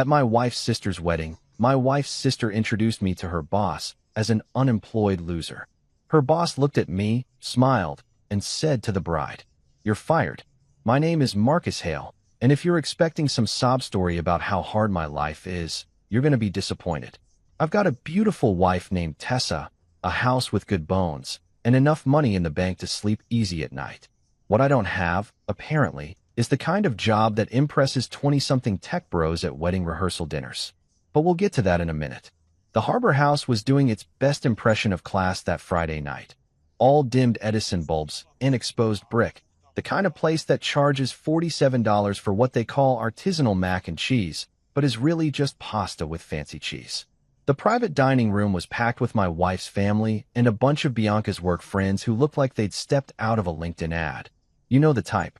At my wife's sister's wedding, my wife's sister introduced me to her boss as an unemployed loser. Her boss looked at me, smiled, and said to the bride, "You're fired. My name is Marcus Hale, and if you're expecting some sob story about how hard my life is, you're going to be disappointed. I've got a beautiful wife named Tessa, a house with good bones, and enough money in the bank to sleep easy at night. What I don't have, apparently, is the kind of job that impresses 20-something tech bros at wedding rehearsal dinners. But we'll get to that in a minute." The Harbor House was doing its best impression of class that Friday night. All dimmed Edison bulbs and exposed brick, the kind of place that charges $47 for what they call artisanal mac and cheese, but is really just pasta with fancy cheese. The private dining room was packed with my wife's family and a bunch of Bianca's work friends who looked like they'd stepped out of a LinkedIn ad. You know the type.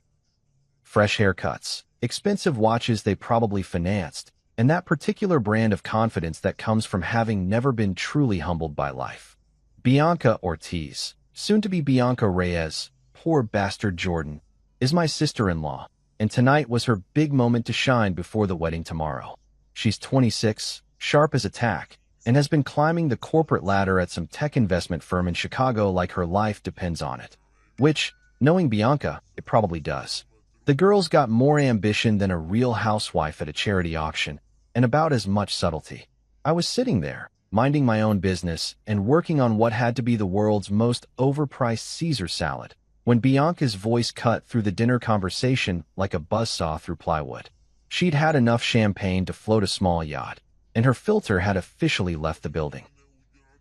Fresh haircuts, expensive watches they probably financed, and that particular brand of confidence that comes from having never been truly humbled by life. Bianca Ortiz, soon to be Bianca Reyes, poor bastard Jordan, is my sister-in-law, and tonight was her big moment to shine before the wedding tomorrow. She's 26, sharp as a tack, and has been climbing the corporate ladder at some tech investment firm in Chicago like her life depends on it. Which, knowing Bianca, it probably does. The girl's got more ambition than a real housewife at a charity auction, and about as much subtlety. I was sitting there, minding my own business and working on what had to be the world's most overpriced Caesar salad, when Bianca's voice cut through the dinner conversation like a buzzsaw through plywood. She'd had enough champagne to float a small yacht, and her filter had officially left the building.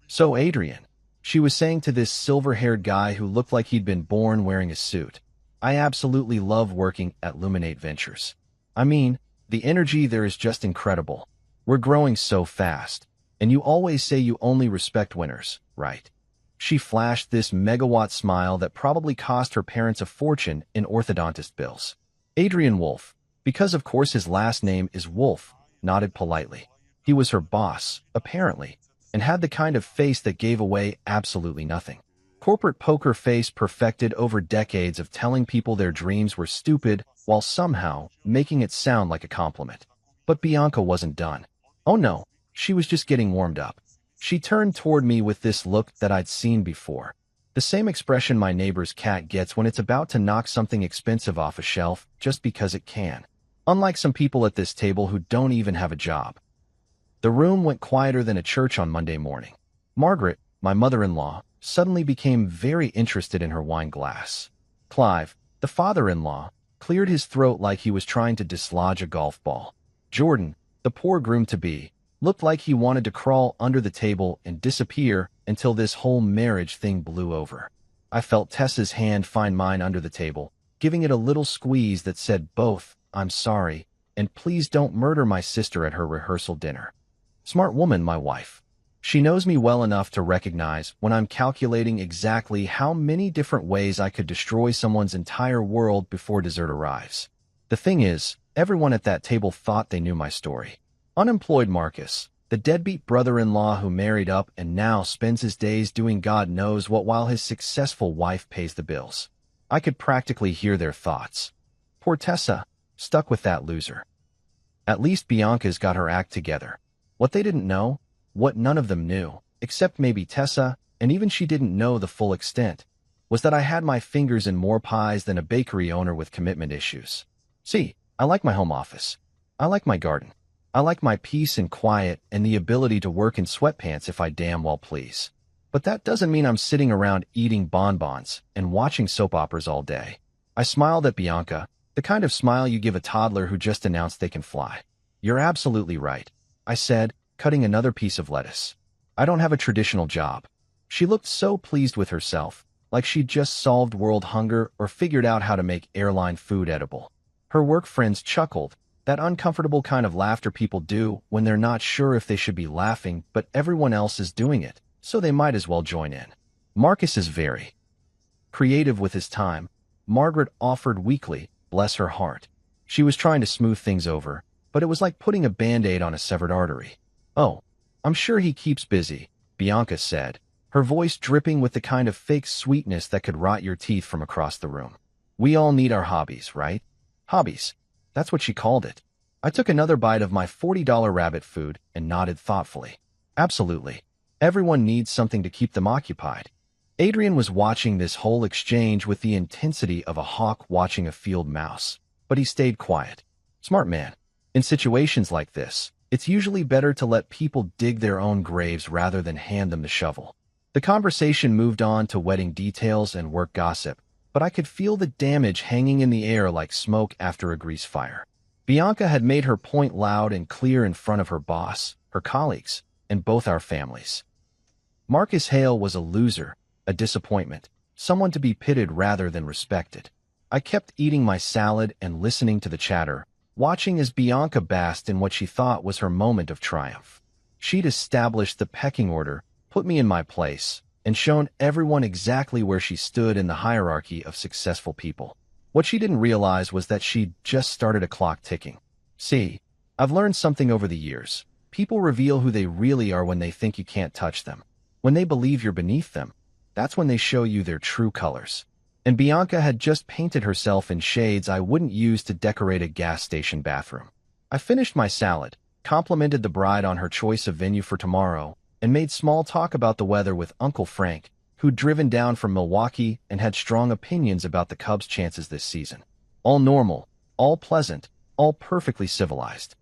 "So, Adrian," she was saying to this silver-haired guy who looked like he'd been born wearing a suit, "I absolutely love working at Luminate Ventures. I mean, the energy there is just incredible. We're growing so fast, and you always say you only respect winners, right?" She flashed this megawatt smile that probably cost her parents a fortune in orthodontist bills. Adrian Wolf, because of course his last name is Wolf, nodded politely. He was her boss, apparently, and had the kind of face that gave away absolutely nothing. Corporate poker face perfected over decades of telling people their dreams were stupid while somehow making it sound like a compliment. But Bianca wasn't done. Oh no, she was just getting warmed up. She turned toward me with this look that I'd seen before. The same expression my neighbor's cat gets when it's about to knock something expensive off a shelf just because it can. Unlike some people at this table who don't even have a job. The room went quieter than a church on Monday morning. Margaret, my mother-in-law, suddenly became very interested in her wine glass. Clive, the father-in-law, cleared his throat like he was trying to dislodge a golf ball. Jordan, the poor groom-to-be, looked like he wanted to crawl under the table and disappear until this whole marriage thing blew over. I felt Tessa's hand find mine under the table, giving it a little squeeze that said both, "I'm sorry," and "Please don't murder my sister at her rehearsal dinner." Smart woman, my wife. She knows me well enough to recognize when I'm calculating exactly how many different ways I could destroy someone's entire world before dessert arrives. The thing is, everyone at that table thought they knew my story. Unemployed Marcus, the deadbeat brother-in-law who married up and now spends his days doing God knows what while his successful wife pays the bills. I could practically hear their thoughts. Poor Tessa, stuck with that loser. At least Bianca's got her act together. What they didn't know, what none of them knew, except maybe Tessa, and even she didn't know the full extent, was that I had my fingers in more pies than a bakery owner with commitment issues. See, I like my home office. I like my garden. I like my peace and quiet and the ability to work in sweatpants if I damn well please. But that doesn't mean I'm sitting around eating bonbons and watching soap operas all day. I smiled at Bianca, the kind of smile you give a toddler who just announced they can fly. "You're absolutely right," I said, cutting another piece of lettuce. "I don't have a traditional job." She looked so pleased with herself, like she'd just solved world hunger or figured out how to make airline food edible. Her work friends chuckled, that uncomfortable kind of laughter people do when they're not sure if they should be laughing, but everyone else is doing it, so they might as well join in. Marcus is very creative with his time, Margaret offered weakly, bless her heart. She was trying to smooth things over, but it was like putting a Band-Aid on a severed artery. "Oh, I'm sure he keeps busy," Bianca said, her voice dripping with the kind of fake sweetness that could rot your teeth from across the room. "We all need our hobbies, right?" Hobbies. That's what she called it. I took another bite of my $40 rabbit food and nodded thoughtfully. Absolutely. Everyone needs something to keep them occupied. Adrian was watching this whole exchange with the intensity of a hawk watching a field mouse, but he stayed quiet. Smart man. In situations like this, it's usually better to let people dig their own graves rather than hand them the shovel. The conversation moved on to wedding details and work gossip, but I could feel the damage hanging in the air like smoke after a grease fire. Bianca had made her point loud and clear in front of her boss, her colleagues, and both our families. Marcus Hale was a loser, a disappointment, someone to be pitted rather than respected. I kept eating my salad and listening to the chatter, watching as Bianca basked in what she thought was her moment of triumph. She'd established the pecking order, put me in my place, and shown everyone exactly where she stood in the hierarchy of successful people. What she didn't realize was that she'd just started a clock ticking. See, I've learned something over the years. People reveal who they really are when they think you can't touch them. When they believe you're beneath them, that's when they show you their true colors. And Bianca had just painted herself in shades I wouldn't use to decorate a gas station bathroom. I finished my salad, complimented the bride on her choice of venue for tomorrow, and made small talk about the weather with Uncle Frank, who'd driven down from Milwaukee and had strong opinions about the Cubs' chances this season. All normal, all pleasant, all perfectly civilized.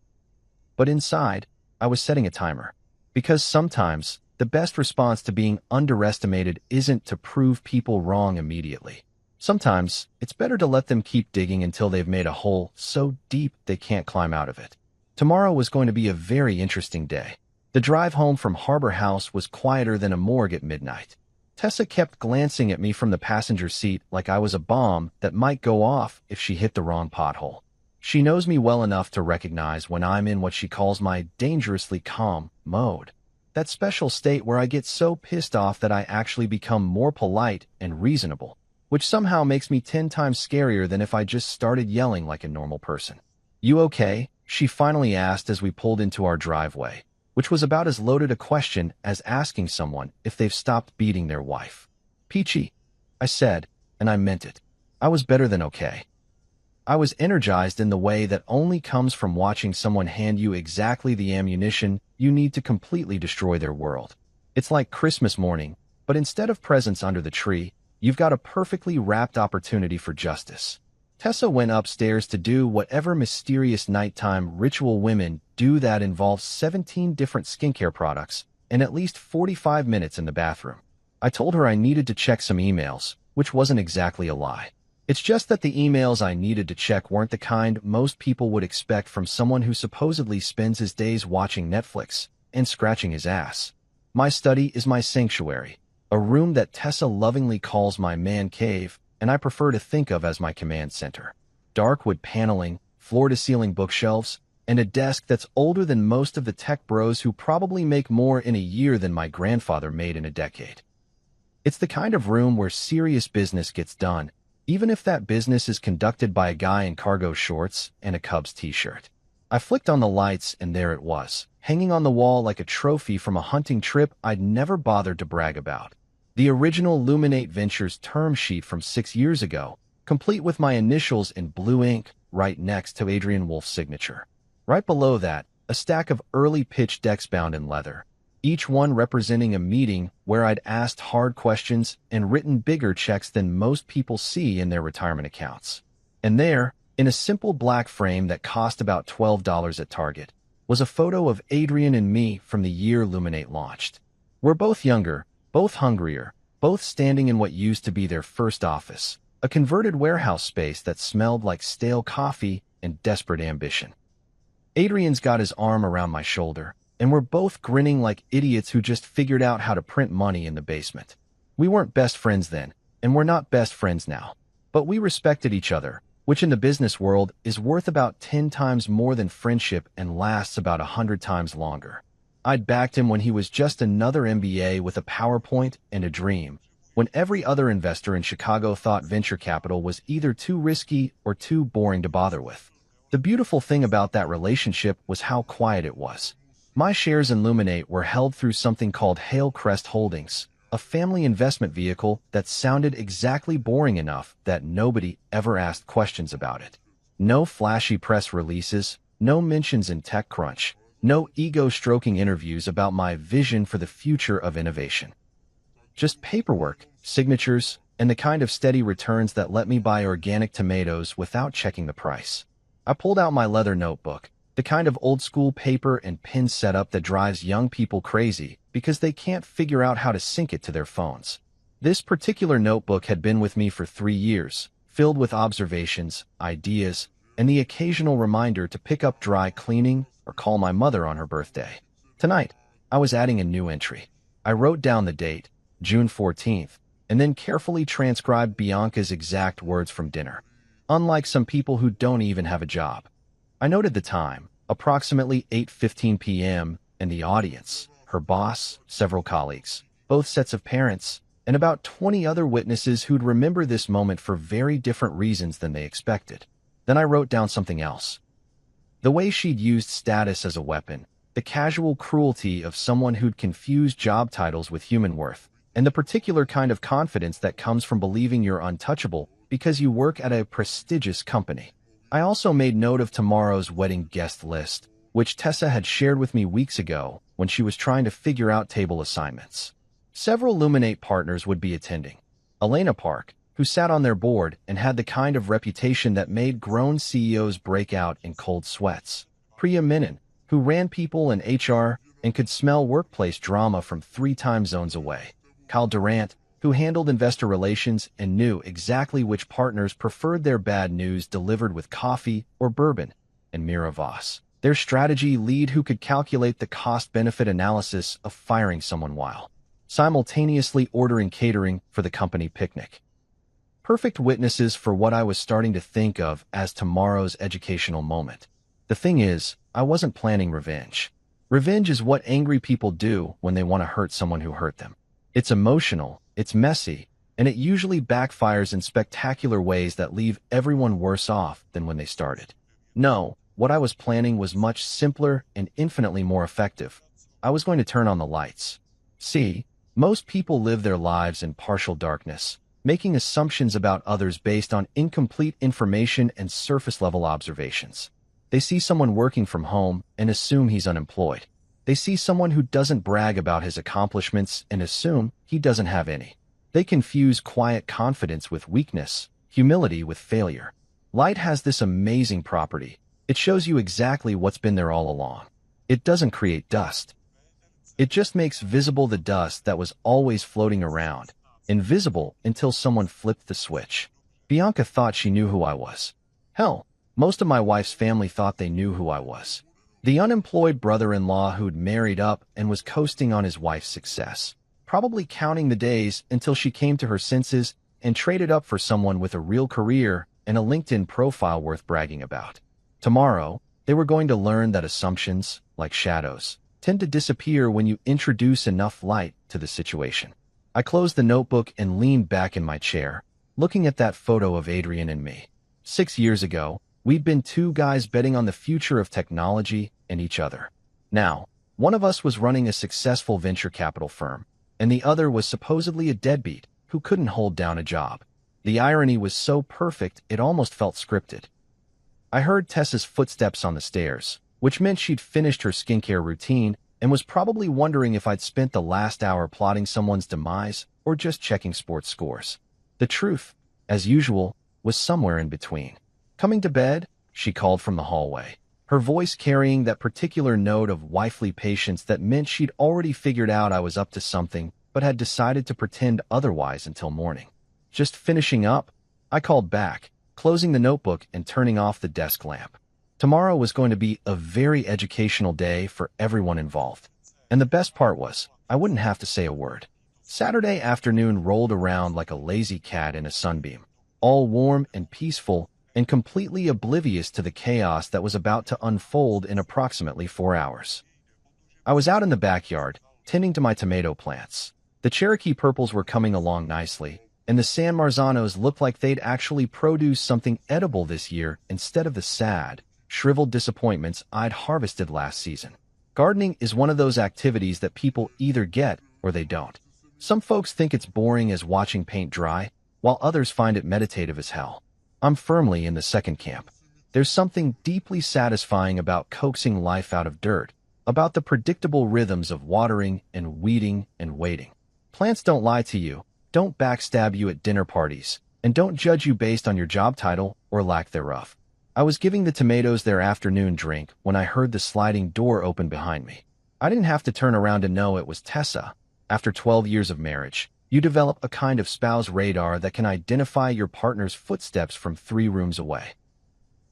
But inside, I was setting a timer. Because sometimes, the best response to being underestimated isn't to prove people wrong immediately. Sometimes, it's better to let them keep digging until they've made a hole so deep they can't climb out of it. Tomorrow was going to be a very interesting day. The drive home from Harbor House was quieter than a morgue at midnight. Tessa kept glancing at me from the passenger seat like I was a bomb that might go off if she hit the wrong pothole. She knows me well enough to recognize when I'm in what she calls my dangerously calm mode. That special state where I get so pissed off that I actually become more polite and reasonable, which somehow makes me 10 times scarier than if I just started yelling like a normal person. "You okay?" she finally asked as we pulled into our driveway, which was about as loaded a question as asking someone if they've stopped beating their wife. "Peachy," I said, and I meant it. I was better than okay. I was energized in the way that only comes from watching someone hand you exactly the ammunition you need to completely destroy their world. It's like Christmas morning, but instead of presents under the tree, you've got a perfectly wrapped opportunity for justice. Tessa went upstairs to do whatever mysterious nighttime ritual women do that involves 17 different skincare products and at least 45 minutes in the bathroom. I told her I needed to check some emails, which wasn't exactly a lie. It's just that the emails I needed to check weren't the kind most people would expect from someone who supposedly spends his days watching Netflix and scratching his ass. My study is my sanctuary, a room that Tessa lovingly calls my man cave, and I prefer to think of as my command center. Dark wood paneling, floor-to-ceiling bookshelves, and a desk that's older than most of the tech bros who probably make more in a year than my grandfather made in a decade. It's the kind of room where serious business gets done, even if that business is conducted by a guy in cargo shorts and a Cubs t-shirt. I flicked on the lights and there it was, hanging on the wall like a trophy from a hunting trip I'd never bothered to brag about. The original Luminate Ventures term sheet from 6 years ago, complete with my initials in blue ink right next to Adrian Wolf's signature. Right below that, a stack of early pitch decks bound in leather, each one representing a meeting where I'd asked hard questions and written bigger checks than most people see in their retirement accounts. And there, in a simple black frame that cost about $12 at Target, was a photo of Adrian and me from the year Luminate launched. We're both younger, both hungrier, both standing in what used to be their first office, a converted warehouse space that smelled like stale coffee and desperate ambition. Adrian's got his arm around my shoulder, and we're both grinning like idiots who just figured out how to print money in the basement. We weren't best friends then, and we're not best friends now. But we respected each other, which in the business world is worth about 10 times more than friendship and lasts about 100 times longer. I'd backed him when he was just another MBA with a PowerPoint and a dream, when every other investor in Chicago thought venture capital was either too risky or too boring to bother with. The beautiful thing about that relationship was how quiet it was. My shares in Luminate were held through something called Hale Crest Holdings, a family investment vehicle that sounded exactly boring enough that nobody ever asked questions about it. No flashy press releases, no mentions in TechCrunch, no ego-stroking interviews about my vision for the future of innovation. Just paperwork, signatures, and the kind of steady returns that let me buy organic tomatoes without checking the price. I pulled out my leather notebook, the kind of old-school paper and pen setup that drives young people crazy because they can't figure out how to sync it to their phones. This particular notebook had been with me for 3 years, filled with observations, ideas, and the occasional reminder to pick up dry cleaning or call my mother on her birthday. Tonight, I was adding a new entry. I wrote down the date, June 14th, and then carefully transcribed Bianca's exact words from dinner. Unlike some people who don't even have a job. I noted the time, approximately 8:15 p.m., and the audience, her boss, several colleagues, both sets of parents, and about 20 other witnesses who'd remember this moment for very different reasons than they expected. Then I wrote down something else. The way she'd used status as a weapon, the casual cruelty of someone who'd confused job titles with human worth, and the particular kind of confidence that comes from believing you're untouchable because you work at a prestigious company. I also made note of tomorrow's wedding guest list, which Tessa had shared with me weeks ago when she was trying to figure out table assignments. Several Luminate partners would be attending. Elena Park, who sat on their board and had the kind of reputation that made grown CEOs break out in cold sweats. Priya Menon, who ran people and HR and could smell workplace drama from 3 time zones away. Kyle Durant, who handled investor relations and knew exactly which partners preferred their bad news delivered with coffee or bourbon. And Mira Voss, their strategy lead who could calculate the cost-benefit analysis of firing someone while simultaneously ordering catering for the company picnic. Perfect witnesses for what I was starting to think of as tomorrow's educational moment. The thing is, I wasn't planning revenge. Revenge is what angry people do when they want to hurt someone who hurt them. It's emotional, it's messy, and it usually backfires in spectacular ways that leave everyone worse off than when they started. No, what I was planning was much simpler and infinitely more effective. I was going to turn on the lights. See, most people live their lives in partial darkness, making assumptions about others based on incomplete information and surface-level observations. They see someone working from home and assume he's unemployed. They see someone who doesn't brag about his accomplishments and assume he doesn't have any. They confuse quiet confidence with weakness, humility with failure. Light has this amazing property. It shows you exactly what's been there all along. It doesn't create dust. It just makes visible the dust that was always floating around, invisible until someone flipped the switch. Bianca thought she knew who I was. Hell, most of my wife's family thought they knew who I was. The unemployed brother-in-law who'd married up and was coasting on his wife's success, probably counting the days until she came to her senses and traded up for someone with a real career and a LinkedIn profile worth bragging about. Tomorrow, they were going to learn that assumptions, like shadows, tend to disappear when you introduce enough light to the situation. I closed the notebook and leaned back in my chair, looking at that photo of Adrian and me. 6 years ago, we'd been 2 guys betting on the future of technology and each other. Now, one of us was running a successful venture capital firm, and the other was supposedly a deadbeat who couldn't hold down a job. The irony was so perfect it almost felt scripted. I heard Tessa's footsteps on the stairs, which meant she'd finished her skincare routine and was probably wondering if I'd spent the last hour plotting someone's demise or just checking sports scores. The truth, as usual, was somewhere in between. "Coming to bed?" she called from the hallway, her voice carrying that particular note of wifely patience that meant she'd already figured out I was up to something but had decided to pretend otherwise until morning. "Just finishing up?" I called back, closing the notebook and turning off the desk lamp. Tomorrow was going to be a very educational day for everyone involved. And the best part was, I wouldn't have to say a word. Saturday afternoon rolled around like a lazy cat in a sunbeam, all warm and peaceful and completely oblivious to the chaos that was about to unfold in approximately 4 hours. I was out in the backyard, tending to my tomato plants. The Cherokee purples were coming along nicely, and the San Marzanos looked like they'd actually produced something edible this year instead of the sad, shriveled disappointments I'd harvested last season. Gardening is one of those activities that people either get or they don't. Some folks think it's boring as watching paint dry, while others find it meditative as hell. I'm firmly in the second camp. There's something deeply satisfying about coaxing life out of dirt, about the predictable rhythms of watering and weeding and waiting. Plants don't lie to you, don't backstab you at dinner parties, and don't judge you based on your job title or lack thereof. I was giving the tomatoes their afternoon drink when I heard the sliding door open behind me. I didn't have to turn around to know it was Tessa. After 12 years of marriage, you develop a kind of spouse radar that can identify your partner's footsteps from 3 rooms away.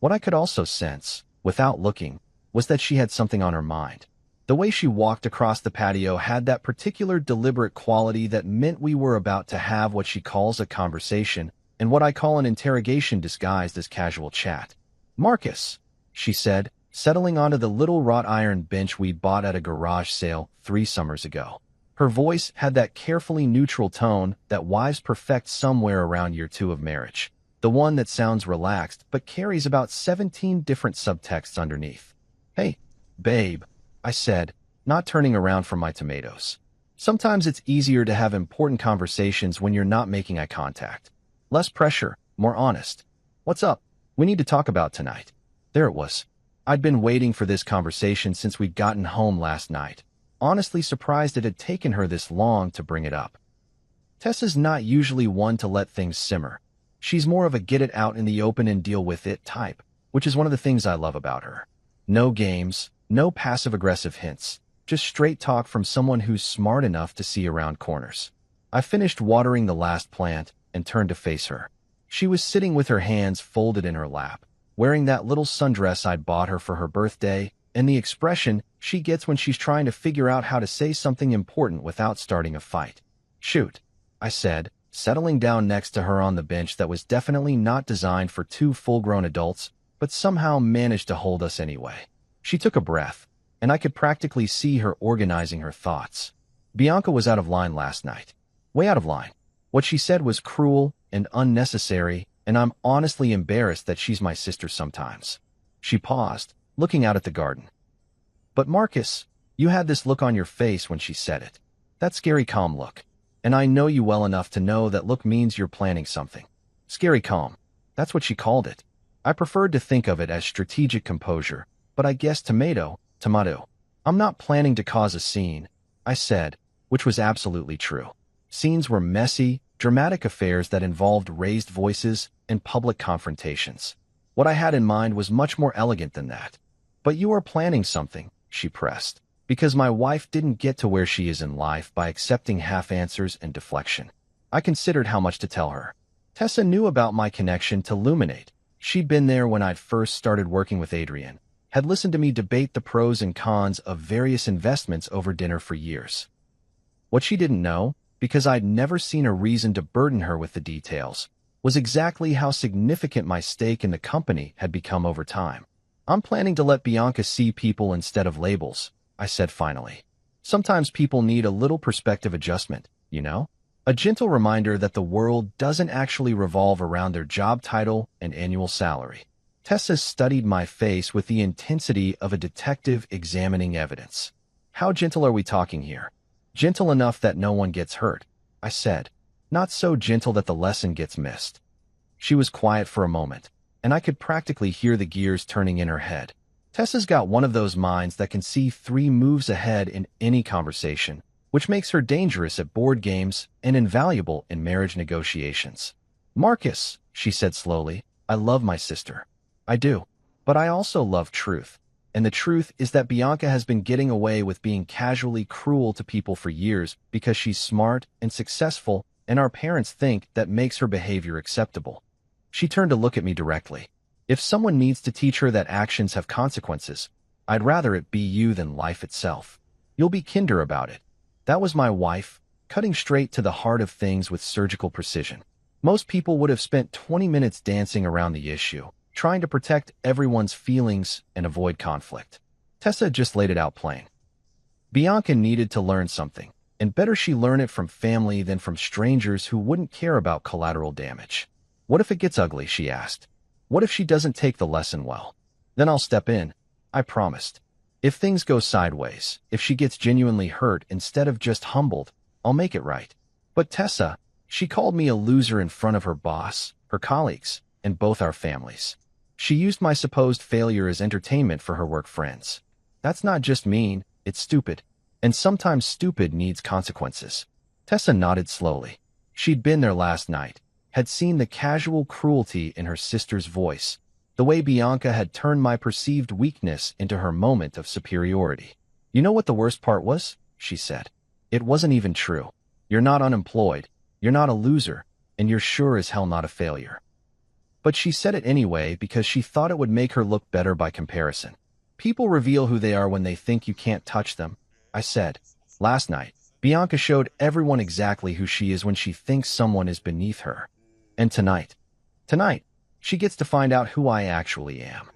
What I could also sense, without looking, was that she had something on her mind. The way she walked across the patio had that particular deliberate quality that meant we were about to have what she calls a conversation, and what I call an interrogation disguised as casual chat. "Marcus," she said, settling onto the little wrought iron bench we'd bought at a garage sale 3 summers ago. Her voice had that carefully neutral tone that wives perfect somewhere around year 2 of marriage. The one that sounds relaxed but carries about 17 different subtexts underneath. "Hey, babe," I said, not turning around from my tomatoes. Sometimes it's easier to have important conversations when you're not making eye contact. Less pressure, more honest. "What's up? We need to talk about tonight." There it was. I'd been waiting for this conversation since we'd gotten home last night. Honestly surprised it had taken her this long to bring it up. Tessa's not usually one to let things simmer. She's more of a get it out in the open and deal with it type, which is one of the things I love about her. No games, no passive-aggressive hints, just straight talk from someone who's smart enough to see around corners. I finished watering the last plant and turned to face her. She was sitting with her hands folded in her lap, wearing that little sundress I'd bought her for her birthday, and the expression she gets when she's trying to figure out how to say something important without starting a fight. "Shoot," I said, settling down next to her on the bench that was definitely not designed for 2 full-grown adults, but somehow managed to hold us anyway. She took a breath, and I could practically see her organizing her thoughts. "Bianca was out of line last night. Way out of line. What she said was cruel and unnecessary, and I'm honestly embarrassed that she's my sister sometimes." She paused, looking out at the garden. "But Marcus, you had this look on your face when she said it. That scary calm look. And I know you well enough to know that look means you're planning something." Scary calm. That's what she called it. I preferred to think of it as strategic composure, but I guess tomato. "I'm not planning to cause a scene," I said, which was absolutely true. Scenes were messy, dramatic affairs that involved raised voices and public confrontations. What I had in mind was much more elegant than that. "But you are planning something," she pressed, "because my wife didn't get to where she is in life by accepting half answers and deflection." I considered how much to tell her. Tessa knew about my connection to Luminate. She'd been there when I'd first started working with Adrian, had listened to me debate the pros and cons of various investments over dinner for years. What she didn't know, because I'd never seen a reason to burden her with the details, was exactly how significant my stake in the company had become over time. "I'm planning to let Bianca see people instead of labels," I said finally. "Sometimes people need a little perspective adjustment, you know? A gentle reminder that the world doesn't actually revolve around their job title and annual salary." Tessa studied my face with the intensity of a detective examining evidence. "How gentle are we talking here?" "Gentle enough that no one gets hurt," I said. "Not so gentle that the lesson gets missed." She was quiet for a moment, and I could practically hear the gears turning in her head. Tessa's got one of those minds that can see 3 moves ahead in any conversation, which makes her dangerous at board games and invaluable in marriage negotiations. "Marcus," she said slowly, "I love my sister. I do. But I also love truth. And the truth is that Bianca has been getting away with being casually cruel to people for years because she's smart and successful, and our parents think that makes her behavior acceptable." She turned to look at me directly. "If someone needs to teach her that actions have consequences, I'd rather it be you than life itself. You'll be kinder about it." That was my wife, cutting straight to the heart of things with surgical precision. Most people would have spent 20 minutes dancing around the issue, trying to protect everyone's feelings and avoid conflict. Tessa just laid it out plain. Bianca needed to learn something, and better she learn it from family than from strangers who wouldn't care about collateral damage. "What if it gets ugly?" she asked. "What if she doesn't take the lesson well? Then I'll step in," I promised. "If things go sideways, if she gets genuinely hurt instead of just humbled, I'll make it right." But Tessa, she called me a loser in front of her boss, her colleagues, and both our families. She used my supposed failure as entertainment for her work friends. That's not just mean, it's stupid. And sometimes stupid needs consequences. Tessa nodded slowly. She'd been there last night, had seen the casual cruelty in her sister's voice, the way Bianca had turned my perceived weakness into her moment of superiority. You know what the worst part was? She said. It wasn't even true. You're not unemployed, you're not a loser, and you're sure as hell not a failure. But she said it anyway because she thought it would make her look better by comparison. People reveal who they are when they think you can't touch them, I said. Last night, Bianca showed everyone exactly who she is when she thinks someone is beneath her. And tonight, she gets to find out who I actually am.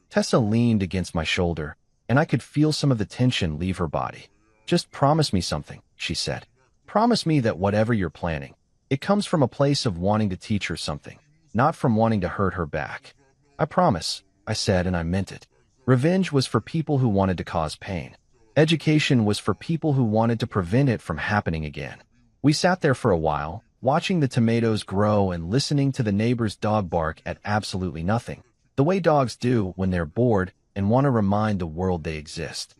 Tessa leaned against my shoulder, and I could feel some of the tension leave her body. Just promise me something, she said. Promise me that whatever you're planning, it comes from a place of wanting to teach her something, not from wanting to hurt her back. I promise, I said, and I meant it. Revenge was for people who wanted to cause pain. Education was for people who wanted to prevent it from happening again. We sat there for a while, watching the tomatoes grow and listening to the neighbor's dog bark at absolutely nothing, the way dogs do when they're bored and want to remind the world they exist.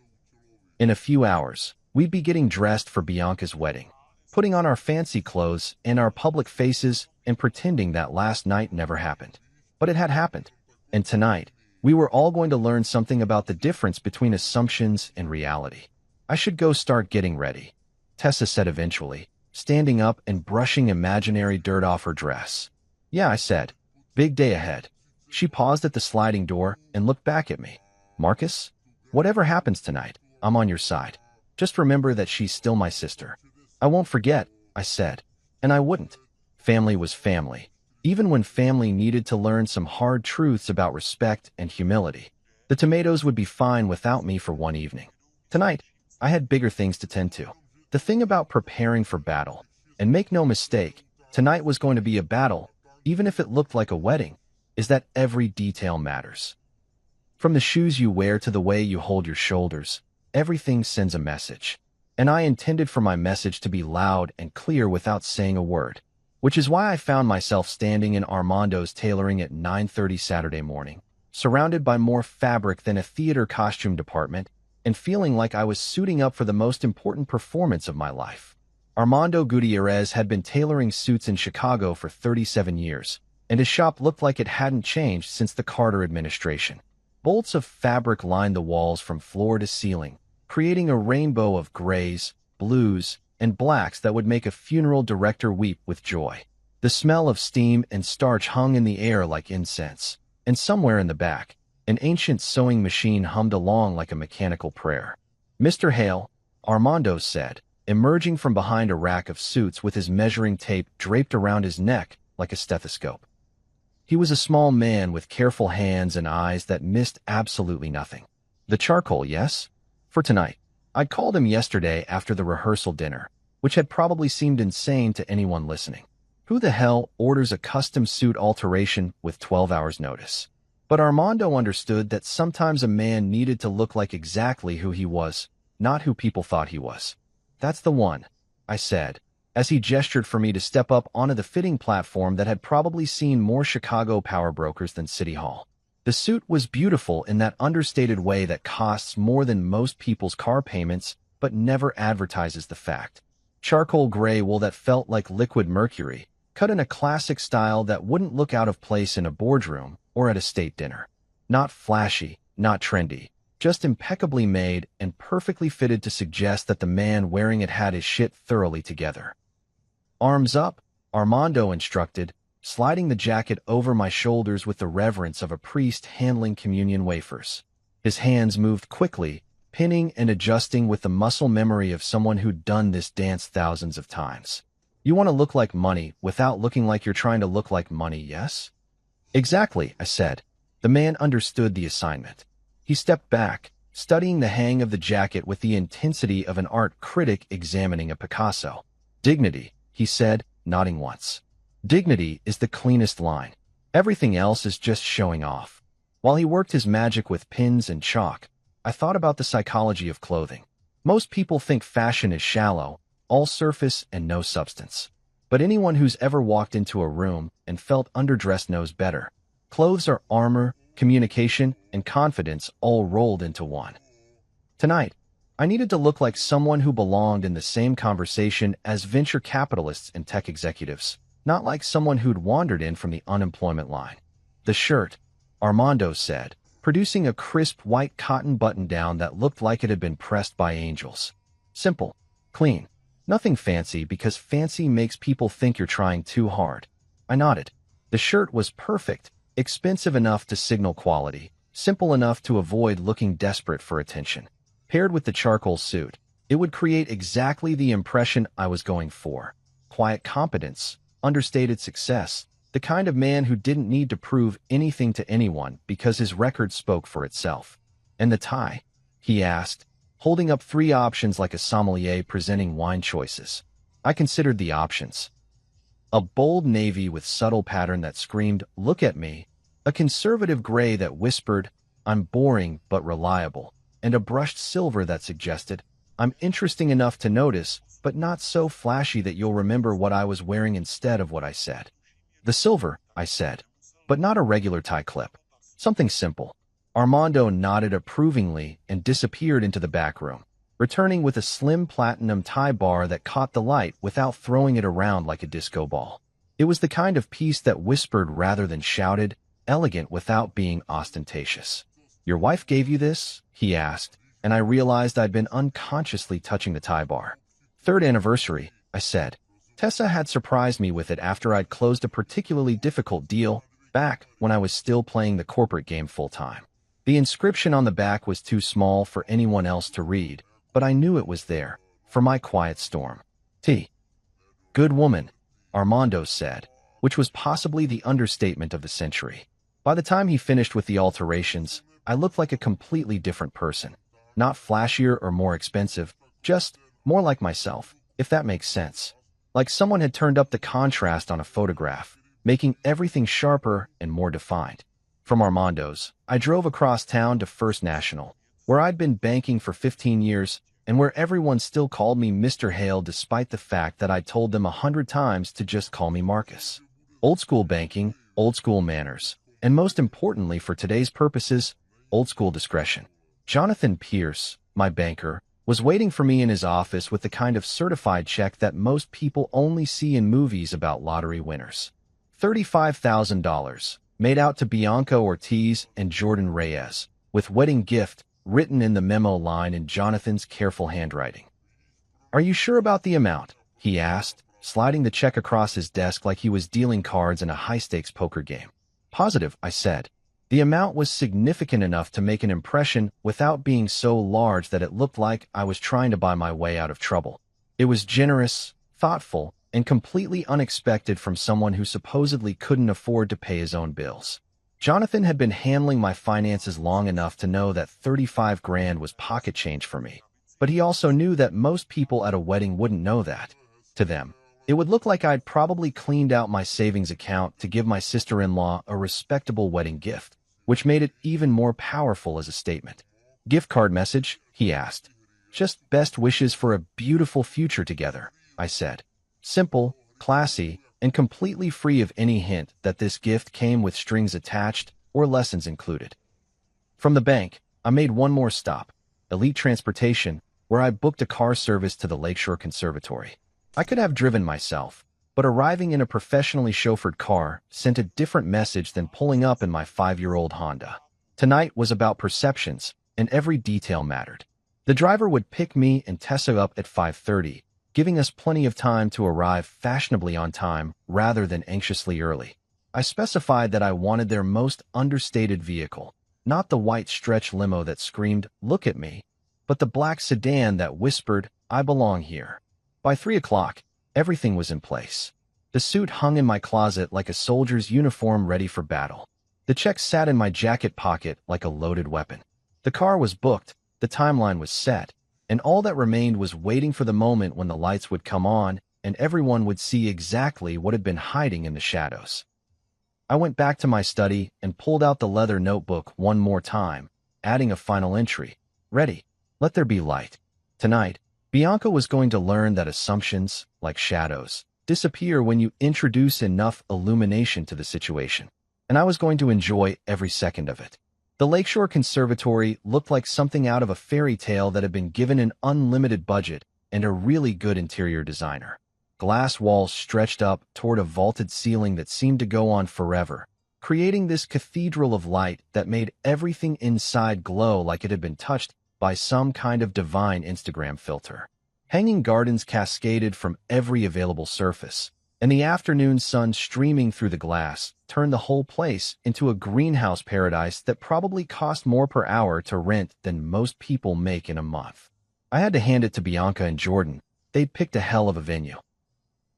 In a few hours, we'd be getting dressed for Bianca's wedding, putting on our fancy clothes and our public faces and pretending that last night never happened. But it had happened. And tonight, we were all going to learn something about the difference between assumptions and reality. I should go start getting ready, Tessa said eventually, standing up and brushing imaginary dirt off her dress. Yeah, I said. Big day ahead. She paused at the sliding door and looked back at me. Marcus, whatever happens tonight, I'm on your side. Just remember that she's still my sister. I won't forget, I said. And I wouldn't. Family was family, even when family needed to learn some hard truths about respect and humility. The tomatoes would be fine without me for one evening. Tonight, I had bigger things to tend to. The thing about preparing for battle, and make no mistake, tonight was going to be a battle, even if it looked like a wedding, is that every detail matters. From the shoes you wear to the way you hold your shoulders, everything sends a message. And I intended for my message to be loud and clear without saying a word, which is why I found myself standing in Armando's tailoring at 9:30 Saturday morning, surrounded by more fabric than a theater costume department, and feeling like I was suiting up for the most important performance of my life. Armando Gutierrez had been tailoring suits in Chicago for 37 years, and his shop looked like it hadn't changed since the Carter administration. Bolts of fabric lined the walls from floor to ceiling, creating a rainbow of grays, blues, and blacks that would make a funeral director weep with joy. The smell of steam and starch hung in the air like incense, and somewhere in the back, an ancient sewing machine hummed along like a mechanical prayer. Mr. Hale, Armando said, emerging from behind a rack of suits with his measuring tape draped around his neck like a stethoscope. He was a small man with careful hands and eyes that missed absolutely nothing. The charcoal, yes? For tonight. I'd called him yesterday after the rehearsal dinner, which had probably seemed insane to anyone listening. Who the hell orders a custom suit alteration with 12 hours notice? But Armando understood that sometimes a man needed to look like exactly who he was, not who people thought he was. That's the one, I said, as he gestured for me to step up onto the fitting platform that had probably seen more Chicago power brokers than City Hall. The suit was beautiful in that understated way that costs more than most people's car payments, but never advertises the fact. Charcoal gray wool that felt like liquid mercury, cut in a classic style that wouldn't look out of place in a boardroom or at a state dinner. Not flashy, not trendy, just impeccably made and perfectly fitted to suggest that the man wearing it had his shit thoroughly together. Arms up, Armando instructed, sliding the jacket over my shoulders with the reverence of a priest handling communion wafers. His hands moved quickly, pinning and adjusting with the muscle memory of someone who'd done this dance thousands of times. You want to look like money without looking like you're trying to look like money, yes? Exactly, I said. The man understood the assignment. He stepped back, studying the hang of the jacket with the intensity of an art critic examining a Picasso. Dignity, he said, nodding once. Dignity is the cleanest line. Everything else is just showing off. While he worked his magic with pins and chalk, I thought about the psychology of clothing. Most people think fashion is shallow, all surface and no substance. But anyone who's ever walked into a room and felt underdressed knows better. Clothes are armor, communication, and confidence all rolled into one. Tonight, I needed to look like someone who belonged in the same conversation as venture capitalists and tech executives, not like someone who'd wandered in from the unemployment line. The shirt, Armando said, producing a crisp white cotton button-down that looked like it had been pressed by angels. Simple, clean, nothing fancy because fancy makes people think you're trying too hard. I nodded. The shirt was perfect, expensive enough to signal quality, simple enough to avoid looking desperate for attention. Paired with the charcoal suit, it would create exactly the impression I was going for. Quiet competence, understated success, the kind of man who didn't need to prove anything to anyone because his record spoke for itself. And the tie? He asked, holding up 3 options like a sommelier presenting wine choices. I considered the options. A bold navy with subtle pattern that screamed, "Look at me," a conservative gray that whispered, "I'm boring but reliable," and a brushed silver that suggested, "I'm interesting enough to notice, but not so flashy that you'll remember what I was wearing instead of what I said." "The silver," I said, "but not a regular tie clip. Something simple." Armando nodded approvingly and disappeared into the back room, returning with a slim platinum tie bar that caught the light without throwing it around like a disco ball. It was the kind of piece that whispered rather than shouted, elegant without being ostentatious. "Your wife gave you this?" he asked, and I realized I'd been unconsciously touching the tie bar. "3rd anniversary," I said. Tessa had surprised me with it after I'd closed a particularly difficult deal back when I was still playing the corporate game full-time. The inscription on the back was too small for anyone else to read, but I knew it was there, for my quiet storm. "Good woman," Armando said, which was possibly the understatement of the century. By the time he finished with the alterations, I looked like a completely different person. Not flashier or more expensive, just more like myself, if that makes sense. Like someone had turned up the contrast on a photograph, making everything sharper and more defined. From Armando's, I drove across town to First National, where I'd been banking for 15 years and where everyone still called me Mr. Hale despite the fact that I'd told them 100 times to just call me Marcus. Old school banking, old school manners, and most importantly for today's purposes, old school discretion. Jonathan Pierce, my banker, was waiting for me in his office with the kind of certified check that most people only see in movies about lottery winners. $35,000, made out to Bianca Ortiz and Jordan Reyes, with wedding gift written in the memo line in Jonathan's careful handwriting. "Are you sure about the amount?" he asked, sliding the check across his desk like he was dealing cards in a high-stakes poker game. "Positive," I said. The amount was significant enough to make an impression without being so large that it looked like I was trying to buy my way out of trouble. It was generous, thoughtful, and completely unexpected from someone who supposedly couldn't afford to pay his own bills. Jonathan had been handling my finances long enough to know that 35 grand was pocket change for me, but he also knew that most people at a wedding wouldn't know that. To them, it would look like I'd probably cleaned out my savings account to give my sister-in-law a respectable wedding gift, which made it even more powerful as a statement. "Gift card message?" he asked. "Just best wishes for a beautiful future together," I said. Simple, classy, and completely free of any hint that this gift came with strings attached or lessons included. From the bank, I made one more stop, Elite Transportation, where I booked a car service to the Lakeshore Conservatory. I could have driven myself, but arriving in a professionally chauffeured car sent a different message than pulling up in my 5-year-old Honda. Tonight was about perceptions, and every detail mattered. The driver would pick me and Tessa up at 5:30, giving us plenty of time to arrive fashionably on time rather than anxiously early. I specified that I wanted their most understated vehicle, not the white stretch limo that screamed, "Look at me," but the black sedan that whispered, "I belong here." By 3 o'clock, everything was in place. The suit hung in my closet like a soldier's uniform ready for battle. The check sat in my jacket pocket like a loaded weapon. The car was booked, the timeline was set, and all that remained was waiting for the moment when the lights would come on and everyone would see exactly what had been hiding in the shadows. I went back to my study and pulled out the leather notebook one more time, adding a final entry. "Ready. Let there be light." Tonight, Bianca was going to learn that assumptions, like shadows, disappear when you introduce enough illumination to the situation. and I was going to enjoy every second of it. The Lakeshore Conservatory looked like something out of a fairy tale that had been given an unlimited budget and a really good interior designer. Glass walls stretched up toward a vaulted ceiling that seemed to go on forever, creating this cathedral of light that made everything inside glow like it had been touched by some kind of divine Instagram filter. Hanging gardens cascaded from every available surface, and the afternoon sun streaming through the glass turned the whole place into a greenhouse paradise that probably cost more per hour to rent than most people make in a month. I had to hand it to Bianca and Jordan. They'd picked a hell of a venue.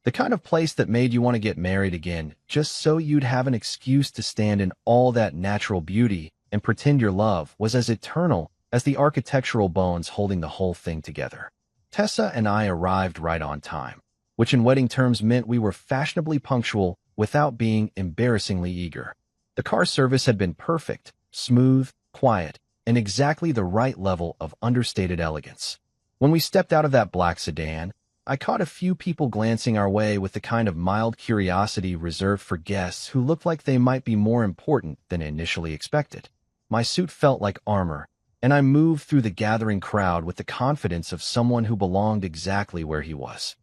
The kind of place that made you want to get married again, just so you'd have an excuse to stand in all that natural beauty and pretend your love was as eternal as the architectural bones holding the whole thing together. Tessa and I arrived right on time, which in wedding terms meant we were fashionably punctual without being embarrassingly eager. The car service had been perfect, smooth, quiet, and exactly the right level of understated elegance. When we stepped out of that black sedan, I caught a few people glancing our way with the kind of mild curiosity reserved for guests who looked like they might be more important than initially expected. My suit felt like armor, and I moved through the gathering crowd with the confidence of someone who belonged exactly where he was.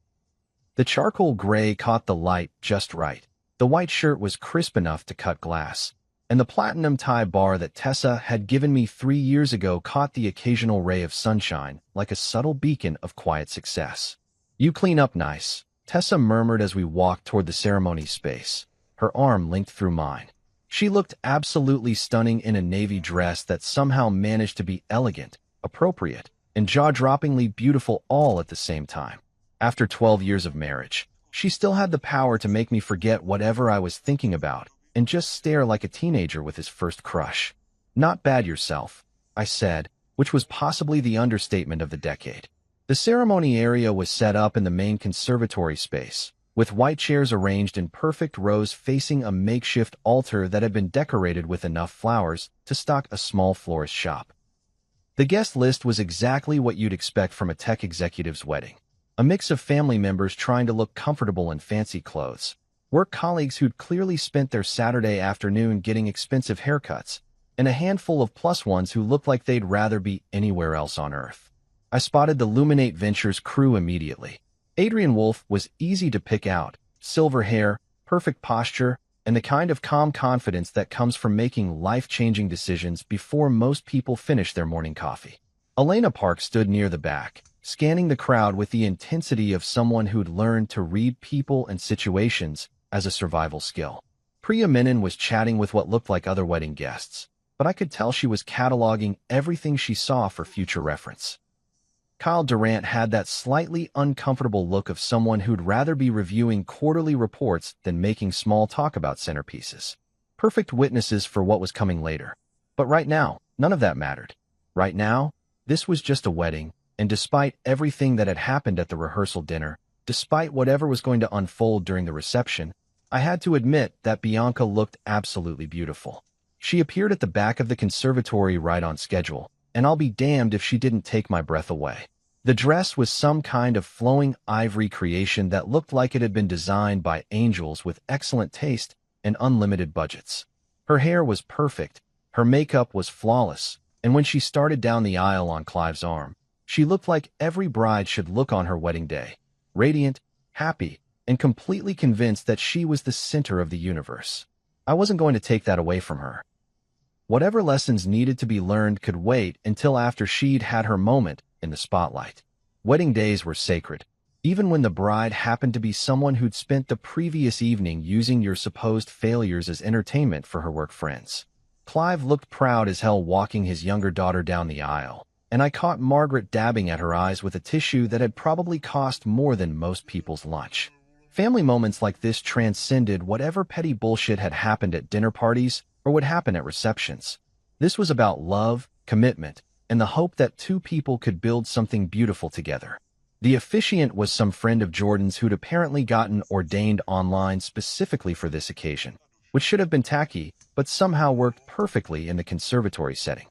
The charcoal gray caught the light just right. The white shirt was crisp enough to cut glass, and the platinum tie bar that Tessa had given me 3 years ago caught the occasional ray of sunshine like a subtle beacon of quiet success. "You clean up nice," Tessa murmured as we walked toward the ceremony space, her arm linked through mine. She looked absolutely stunning in a navy dress that somehow managed to be elegant, appropriate, and jaw-droppingly beautiful all at the same time. After 12 years of marriage, she still had the power to make me forget whatever I was thinking about and just stare like a teenager with his first crush. "Not bad yourself," I said, which was possibly the understatement of the decade. The ceremony area was set up in the main conservatory space, with white chairs arranged in perfect rows facing a makeshift altar that had been decorated with enough flowers to stock a small florist shop. The guest list was exactly what you'd expect from a tech executive's wedding. A mix of family members trying to look comfortable in fancy clothes, work colleagues who'd clearly spent their Saturday afternoon getting expensive haircuts, and a handful of plus ones who looked like they'd rather be anywhere else on Earth. I spotted the Luminate Ventures crew immediately. Adrian Wolf was easy to pick out, silver hair, perfect posture, and the kind of calm confidence that comes from making life-changing decisions before most people finish their morning coffee. Elena Park stood near the back, scanning the crowd with the intensity of someone who'd learned to read people and situations as a survival skill. Priya Menon was chatting with what looked like other wedding guests, but I could tell she was cataloging everything she saw for future reference. Kyle Durant had that slightly uncomfortable look of someone who'd rather be reviewing quarterly reports than making small talk about centerpieces. Perfect witnesses for what was coming later. But right now, none of that mattered. Right now, this was just a wedding, and despite everything that had happened at the rehearsal dinner, despite whatever was going to unfold during the reception, I had to admit that Bianca looked absolutely beautiful. She appeared at the back of the conservatory right on schedule, and I'll be damned if she didn't take my breath away. The dress was some kind of flowing ivory creation that looked like it had been designed by angels with excellent taste and unlimited budgets. Her hair was perfect, her makeup was flawless, and when she started down the aisle on Clive's arm, she looked like every bride should look on her wedding day, radiant, happy, and completely convinced that she was the center of the universe. I wasn't going to take that away from her. Whatever lessons needed to be learned could wait until after she'd had her moment in the spotlight. Wedding days were sacred, even when the bride happened to be someone who'd spent the previous evening using your supposed failures as entertainment for her work friends. Clive looked proud as hell walking his younger daughter down the aisle, and I caught Margaret dabbing at her eyes with a tissue that had probably cost more than most people's lunch. Family moments like this transcended whatever petty bullshit had happened at dinner parties or would happen at receptions. This was about love, commitment, and the hope that two people could build something beautiful together. The officiant was some friend of Jordan's who'd apparently gotten ordained online specifically for this occasion, which should have been tacky, but somehow worked perfectly in the conservatory setting.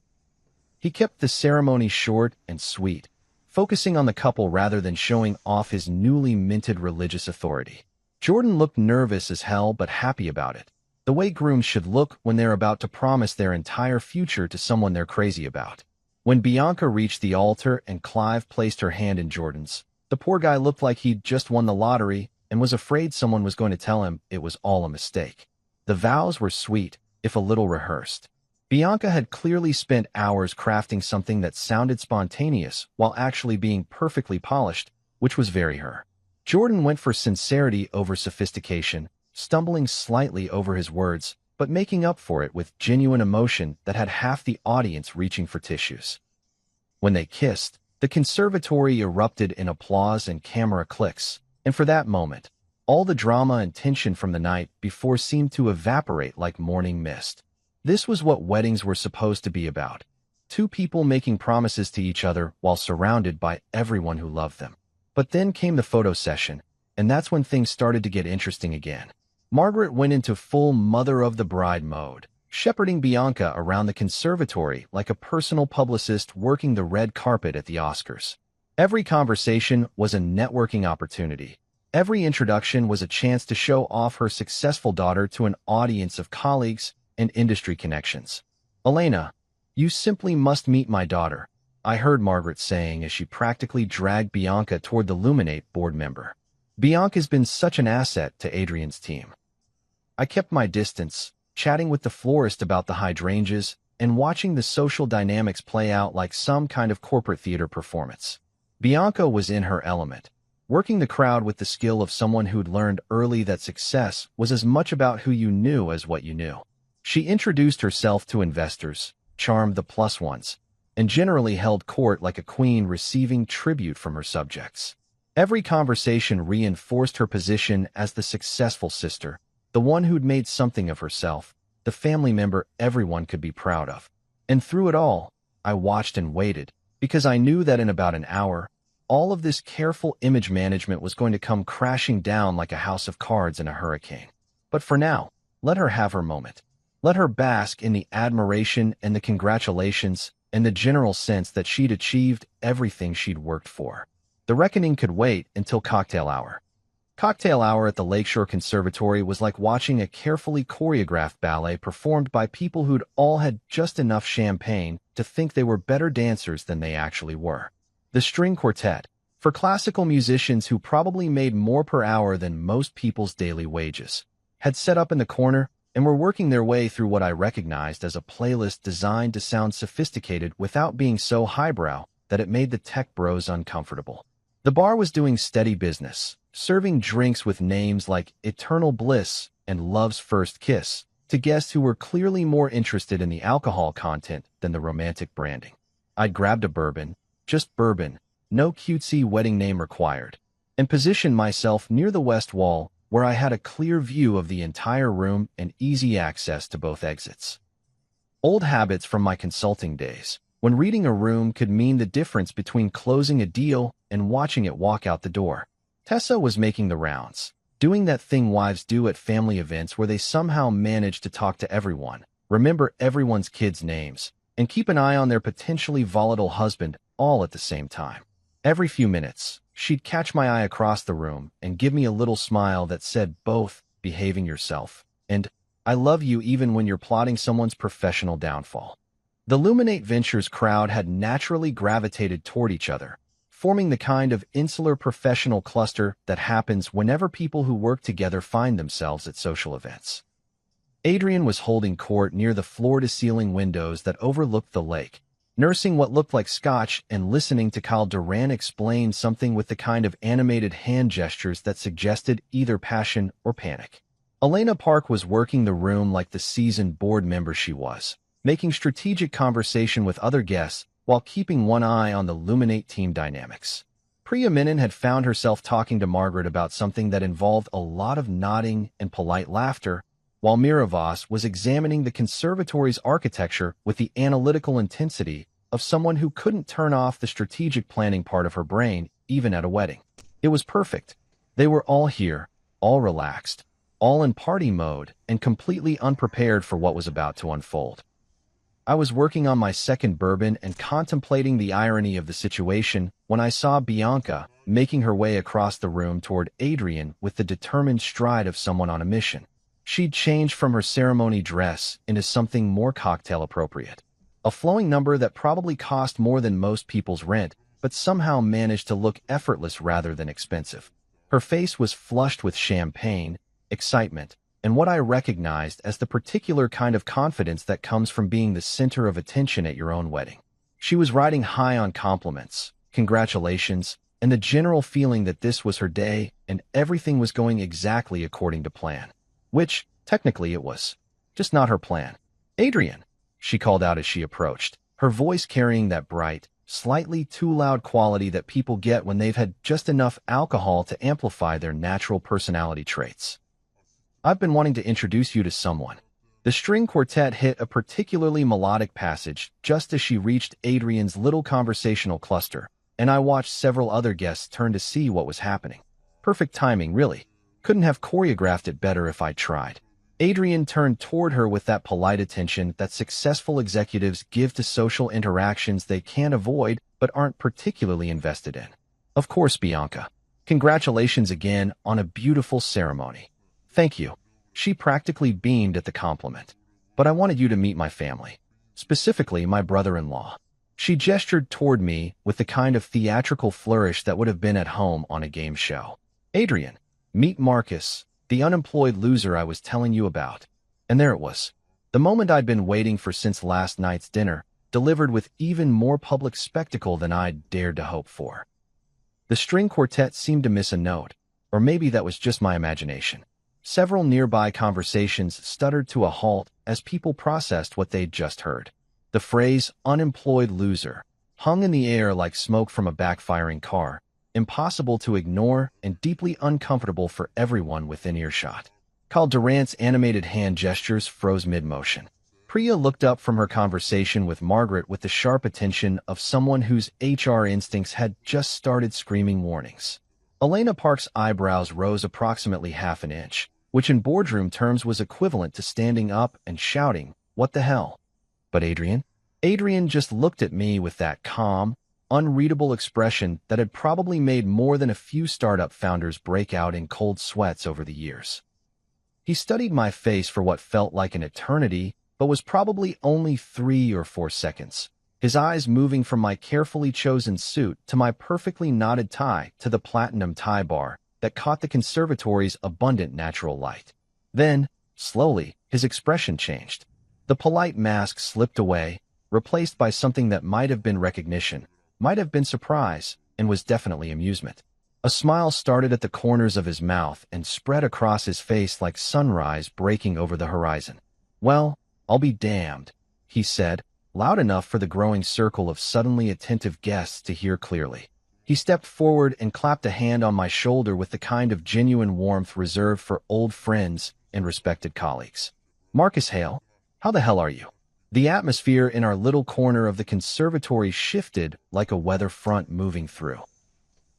He kept the ceremony short and sweet, focusing on the couple rather than showing off his newly minted religious authority. Jordan looked nervous as hell but happy about it. the way grooms should look when they're about to promise their entire future to someone they're crazy about. When Bianca reached the altar and Clive placed her hand in Jordan's, the poor guy looked like he'd just won the lottery and was afraid someone was going to tell him it was all a mistake. The vows were sweet, if a little rehearsed. Bianca had clearly spent hours crafting something that sounded spontaneous while actually being perfectly polished, which was very her. Jordan went for sincerity over sophistication, stumbling slightly over his words, but making up for it with genuine emotion that had half the audience reaching for tissues. When they kissed, the conservatory erupted in applause and camera clicks, and for that moment, all the drama and tension from the night before seemed to evaporate like morning mist. This was what weddings were supposed to be about. Two people making promises to each other while surrounded by everyone who loved them. But then came the photo session, and that's when things started to get interesting again. Margaret went into full mother-of-the-bride mode, shepherding Bianca around the conservatory like a personal publicist working the red carpet at the Oscars. Every conversation was a networking opportunity. Every introduction was a chance to show off her successful daughter to an audience of colleagues and industry connections. "Elena, you simply must meet my daughter," I heard Margaret saying as she practically dragged Bianca toward the Luminate board member. Bianca's been such an asset to Adrian's team. I kept my distance, chatting with the florist about the hydrangeas and watching the social dynamics play out like some kind of corporate theater performance. Bianca was in her element, working the crowd with the skill of someone who'd learned early that success was as much about who you knew as what you knew. She introduced herself to investors, charmed the plus ones, and generally held court like a queen receiving tribute from her subjects. Every conversation reinforced her position as the successful sister, the one who'd made something of herself, the family member everyone could be proud of. And through it all, I watched and waited, because I knew that in about an hour, all of this careful image management was going to come crashing down like a house of cards in a hurricane. But for now, let her have her moment. Let her bask in the admiration and the congratulations and the general sense that she'd achieved everything she'd worked for. The reckoning could wait until cocktail hour. Cocktail hour at the Lakeshore Conservatory was like watching a carefully choreographed ballet performed by people who'd all had just enough champagne to think they were better dancers than they actually were. The string quartet, for classical musicians who probably made more per hour than most people's daily wages, had set up in the corner and were working their way through what I recognized as a playlist designed to sound sophisticated without being so highbrow that it made the tech bros uncomfortable. The bar was doing steady business, serving drinks with names like Eternal Bliss and Love's First Kiss to guests who were clearly more interested in the alcohol content than the romantic branding. I'd grabbed a bourbon, just bourbon, no cutesy wedding name required, and positioned myself near the west wall where I had a clear view of the entire room and easy access to both exits. Old habits from my consulting days, when reading a room could mean the difference between closing a deal and watching it walk out the door. Tessa was making the rounds, doing that thing wives do at family events where they somehow manage to talk to everyone, remember everyone's kids' names, and keep an eye on their potentially volatile husband all at the same time. Every few minutes, she'd catch my eye across the room and give me a little smile that said both, "behaving yourself," and "I love you even when you're plotting someone's professional downfall." The Luminate Ventures crowd had naturally gravitated toward each other, forming the kind of insular professional cluster that happens whenever people who work together find themselves at social events. Adrian was holding court near the floor-to-ceiling windows that overlooked the lake, nursing what looked like scotch and listening to Kyle Duran explain something with the kind of animated hand gestures that suggested either passion or panic. Elena Park was working the room like the seasoned board member she was, making strategic conversation with other guests while keeping one eye on the Luminate team dynamics. Priya Menon had found herself talking to Margaret about something that involved a lot of nodding and polite laughter, while Miravas was examining the conservatory's architecture with the analytical intensity of someone who couldn't turn off the strategic planning part of her brain, even at a wedding. It was perfect. They were all here, all relaxed, all in party mode, and completely unprepared for what was about to unfold. I was working on my second bourbon and contemplating the irony of the situation when I saw Bianca making her way across the room toward Adrian with the determined stride of someone on a mission. She'd changed from her ceremony dress into something more cocktail appropriate. A flowing number that probably cost more than most people's rent, but somehow managed to look effortless rather than expensive. Her face was flushed with champagne, excitement, and what I recognized as the particular kind of confidence that comes from being the center of attention at your own wedding. She was riding high on compliments, congratulations, and the general feeling that this was her day and everything was going exactly according to plan. Which, technically, it was. Just not her plan. "Adrian," she called out as she approached, her voice carrying that bright, slightly too loud quality that people get when they've had just enough alcohol to amplify their natural personality traits. "I've been wanting to introduce you to someone." The string quartet hit a particularly melodic passage just as she reached Adrian's little conversational cluster, and I watched several other guests turn to see what was happening. Perfect timing, really. Couldn't have choreographed it better if I'd tried. Adrian turned toward her with that polite attention that successful executives give to social interactions they can't avoid but aren't particularly invested in. "Of course, Bianca. Congratulations again on a beautiful ceremony." "Thank you." She practically beamed at the compliment. "But I wanted you to meet my family. Specifically, my brother-in-law." She gestured toward me with the kind of theatrical flourish that would have been at home on a game show. "Adrian, meet Marcus, the unemployed loser I was telling you about." And there it was. The moment I'd been waiting for since last night's dinner, delivered with even more public spectacle than I'd dared to hope for. The string quartet seemed to miss a note, or maybe that was just my imagination. Several nearby conversations stuttered to a halt as people processed what they'd just heard. The phrase "unemployed loser" hung in the air like smoke from a backfiring car, impossible to ignore and deeply uncomfortable for everyone within earshot. Carl Durant's animated hand gestures froze mid-motion. Priya looked up from her conversation with Margaret with the sharp attention of someone whose HR instincts had just started screaming warnings. Elena Park's eyebrows rose approximately half an inch, which in boardroom terms was equivalent to standing up and shouting, "What the hell?" But Adrian just looked at me with that calm, unreadable expression that had probably made more than a few startup founders break out in cold sweats over the years. He studied my face for what felt like an eternity, but was probably only 3 or 4 seconds, his eyes moving from my carefully chosen suit to my perfectly knotted tie to the platinum tie bar that caught the conservatory's abundant natural light. Then, slowly, his expression changed. The polite mask slipped away, replaced by something that might have been recognition, might have been surprise, and was definitely amusement. A smile started at the corners of his mouth and spread across his face like sunrise breaking over the horizon. "Well, I'll be damned," he said, loud enough for the growing circle of suddenly attentive guests to hear clearly. He stepped forward and clapped a hand on my shoulder with the kind of genuine warmth reserved for old friends and respected colleagues. "Marcus Hale, how the hell are you?" The atmosphere in our little corner of the conservatory shifted like a weather front moving through.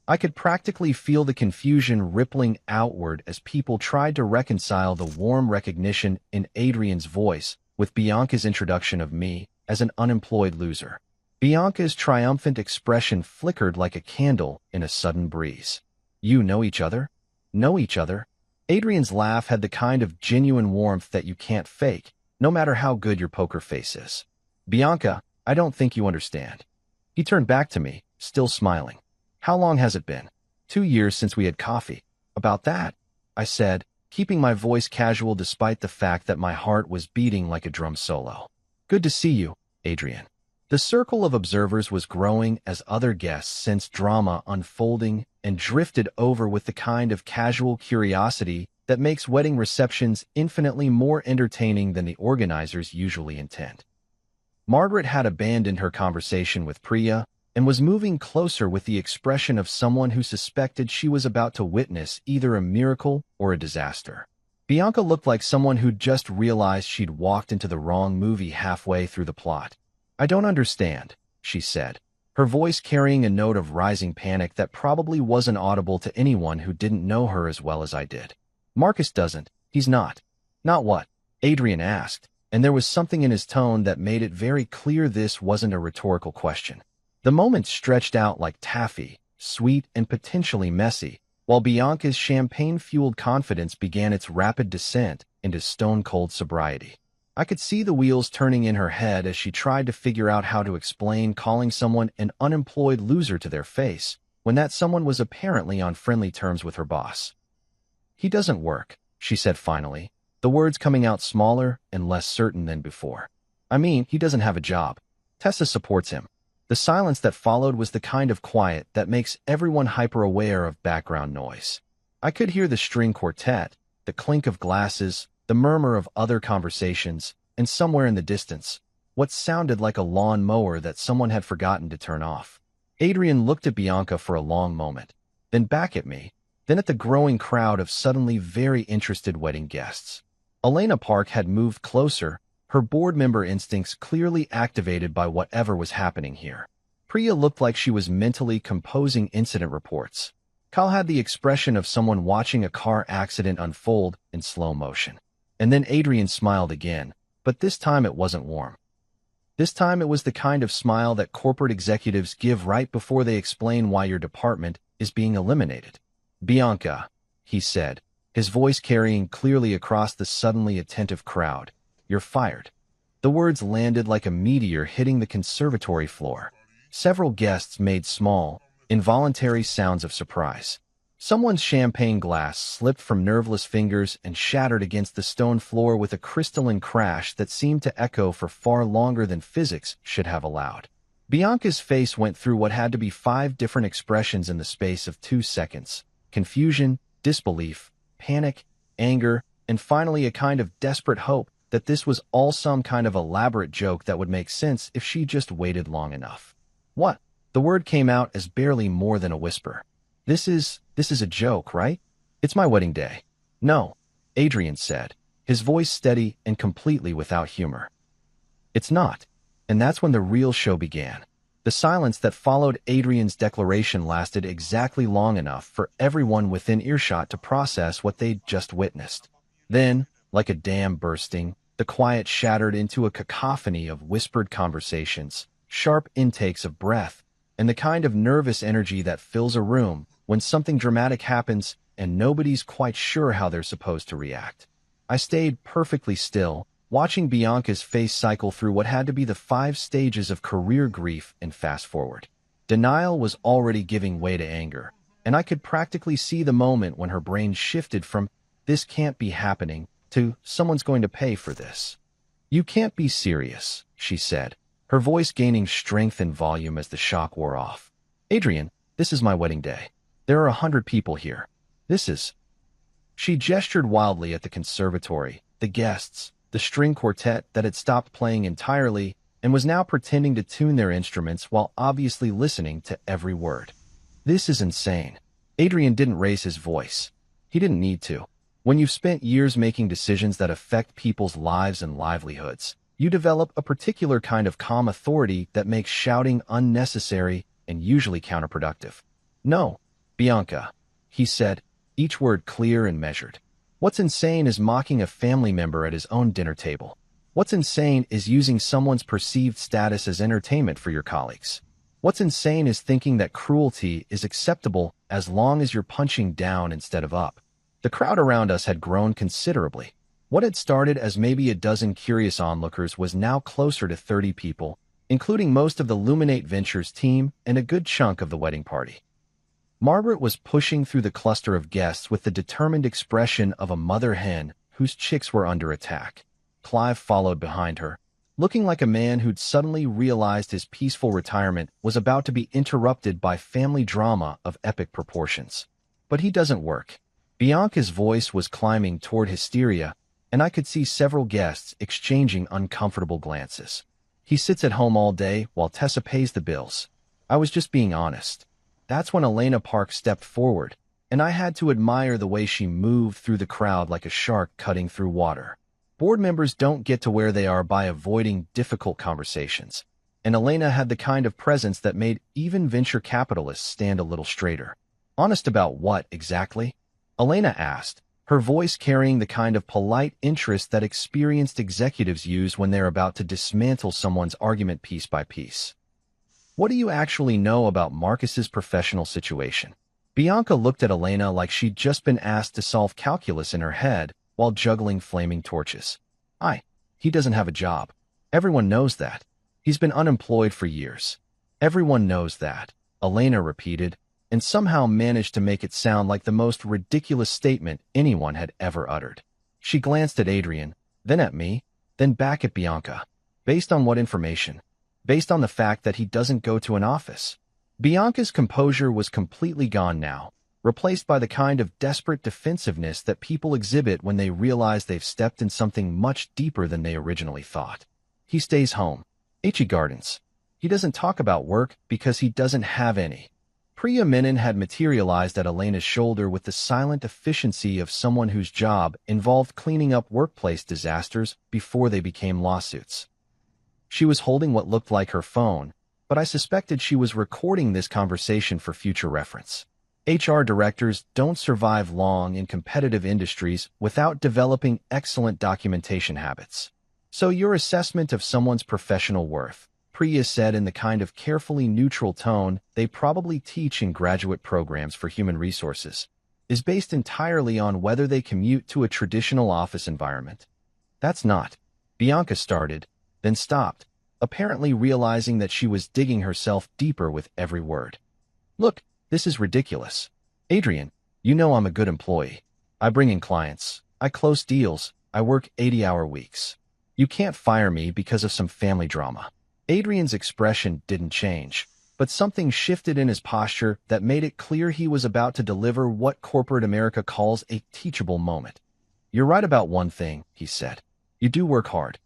I could practically feel the confusion rippling outward as people tried to reconcile the warm recognition in Adrian's voice with Bianca's introduction of me as an unemployed loser. Bianca's triumphant expression flickered like a candle in a sudden breeze. "You know each other?" "Know each other?" Adrian's laugh had the kind of genuine warmth that you can't fake, no matter how good your poker face is. "Bianca, I don't think you understand." He turned back to me, still smiling. "How long has it been?" 2 years since we had coffee." "About that," I said, keeping my voice casual despite the fact that my heart was beating like a drum solo. "Good to see you, Adrian." The circle of observers was growing as other guests sensed drama unfolding and drifted over with the kind of casual curiosity that makes wedding receptions infinitely more entertaining than the organizers usually intend. Margaret had abandoned her conversation with Priya and was moving closer with the expression of someone who suspected she was about to witness either a miracle or a disaster. Bianca looked like someone who'd just realized she'd walked into the wrong movie halfway through the plot. "I don't understand," she said, her voice carrying a note of rising panic that probably wasn't audible to anyone who didn't know her as well as I did. "Marcus doesn't. He's not." "Not what?" Adrian asked, and there was something in his tone that made it very clear this wasn't a rhetorical question. The moment stretched out like taffy, sweet and potentially messy, while Bianca's champagne-fueled confidence began its rapid descent into stone-cold sobriety. I could see the wheels turning in her head as she tried to figure out how to explain calling someone an unemployed loser to their face when that someone was apparently on friendly terms with her boss. "He doesn't work," she said finally, the words coming out smaller and less certain than before. "I mean, he doesn't have a job. Tessa supports him." The silence that followed was the kind of quiet that makes everyone hyper-aware of background noise. I could hear the string quartet, the clink of glasses, the murmur of other conversations, and somewhere in the distance, what sounded like a lawn mower that someone had forgotten to turn off. Adrian looked at Bianca for a long moment, then back at me, then at the growing crowd of suddenly very interested wedding guests. Elena Park had moved closer, her board member instincts clearly activated by whatever was happening here. Priya looked like she was mentally composing incident reports. Kyle had the expression of someone watching a car accident unfold in slow motion. And then Adrian smiled again, but this time it wasn't warm. This time it was the kind of smile that corporate executives give right before they explain why your department is being eliminated. "Bianca," he said, his voice carrying clearly across the suddenly attentive crowd, "you're fired." The words landed like a meteor hitting the conservatory floor. Several guests made small, involuntary sounds of surprise. Someone's champagne glass slipped from nerveless fingers and shattered against the stone floor with a crystalline crash that seemed to echo for far longer than physics should have allowed. Bianca's face went through what had to be 5 different expressions in the space of 2 seconds: confusion, disbelief, panic, anger, and finally a kind of desperate hope that this was all some kind of elaborate joke that would make sense if she just waited long enough. "What?" The word came out as barely more than a whisper. This is a joke, right? It's my wedding day." "No," Adrian said, his voice steady and completely without humor. "It's not." And that's when the real show began. The silence that followed Adrian's declaration lasted exactly long enough for everyone within earshot to process what they'd just witnessed. Then, like a dam bursting, the quiet shattered into a cacophony of whispered conversations, sharp intakes of breath, and the kind of nervous energy that fills a room when something dramatic happens and nobody's quite sure how they're supposed to react. I stayed perfectly still, watching Bianca's face cycle through what had to be the 5 stages of career grief and fast forward. Denial was already giving way to anger, and I could practically see the moment when her brain shifted from "this can't be happening" to "someone's going to pay for this." "You can't be serious," she said, her voice gaining strength and volume as the shock wore off. "Adrian, this is my wedding day. There are 100 people here. This is..." She gestured wildly at the conservatory, the guests, the string quartet that had stopped playing entirely and was now pretending to tune their instruments while obviously listening to every word. "This is insane." Adrian didn't raise his voice. He didn't need to. When you've spent years making decisions that affect people's lives and livelihoods, you develop a particular kind of calm authority that makes shouting unnecessary and usually counterproductive. "No, Bianca," he said, each word clear and measured. "What's insane is mocking a family member at his own dinner table. What's insane is using someone's perceived status as entertainment for your colleagues. What's insane is thinking that cruelty is acceptable as long as you're punching down instead of up." The crowd around us had grown considerably. What had started as maybe a dozen curious onlookers was now closer to 30 people, including most of the Luminate Ventures team and a good chunk of the wedding party. Margaret was pushing through the cluster of guests with the determined expression of a mother hen whose chicks were under attack. Clive followed behind her, looking like a man who'd suddenly realized his peaceful retirement was about to be interrupted by family drama of epic proportions. "But he doesn't work." Bianca's voice was climbing toward hysteria, and I could see several guests exchanging uncomfortable glances. "He sits at home all day while Tessa pays the bills." I was just being honest. That's when Elena Park stepped forward, and I had to admire the way she moved through the crowd like a shark cutting through water. Board members don't get to where they are by avoiding difficult conversations, and Elena had the kind of presence that made even venture capitalists stand a little straighter. "Honest about what, exactly?" Elena asked, her voice carrying the kind of polite interest that experienced executives use when they're about to dismantle someone's argument piece by piece. "What do you actually know about Marcus's professional situation?" Bianca looked at Elena like she'd just been asked to solve calculus in her head while juggling flaming torches. He doesn't have a job. Everyone knows that. He's been unemployed for years. Everyone knows that, Elena repeated, and somehow managed to make it sound like the most ridiculous statement anyone had ever uttered. She glanced at Adrian, then at me, then back at Bianca. Based on what information? Based on the fact that he doesn't go to an office. Bianca's composure was completely gone now, replaced by the kind of desperate defensiveness that people exhibit when they realize they've stepped in something much deeper than they originally thought. He stays home. H.E. Gardens. He doesn't talk about work because he doesn't have any. Priya Menon had materialized at Elena's shoulder with the silent efficiency of someone whose job involved cleaning up workplace disasters before they became lawsuits. She was holding what looked like her phone, but I suspected she was recording this conversation for future reference. HR directors don't survive long in competitive industries without developing excellent documentation habits. So your assessment of someone's professional worth, Priya said in the kind of carefully neutral tone they probably teach in graduate programs for human resources, is based entirely on whether they commute to a traditional office environment. That's not. Bianca started, then stopped, apparently realizing that she was digging herself deeper with every word. Look, this is ridiculous. Adrian, you know I'm a good employee. I bring in clients. I close deals. I work 80-hour weeks. You can't fire me because of some family drama. Adrian's expression didn't change, but something shifted in his posture that made it clear he was about to deliver what corporate America calls a teachable moment. You're right about one thing, he said. You do work hard.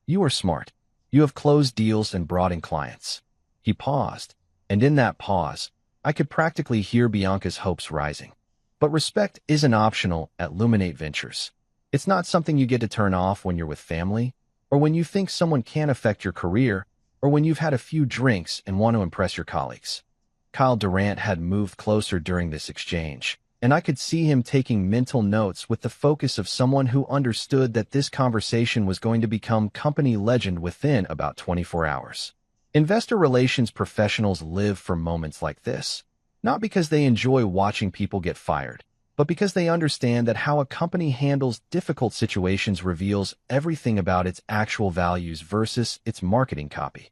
You are smart. You have closed deals and brought in clients. He paused, and in that pause, I could practically hear Bianca's hopes rising. But respect isn't optional at Luminate Ventures. It's not something you get to turn off when you're with family, or when you think someone can affect your career, or when you've had a few drinks and want to impress your colleagues. Kyle Durant had moved closer during this exchange, and I could see him taking mental notes with the focus of someone who understood that this conversation was going to become company legend within about 24 hours. Investor relations professionals live for moments like this, not because they enjoy watching people get fired, but because they understand that how a company handles difficult situations reveals everything about its actual values versus its marketing copy.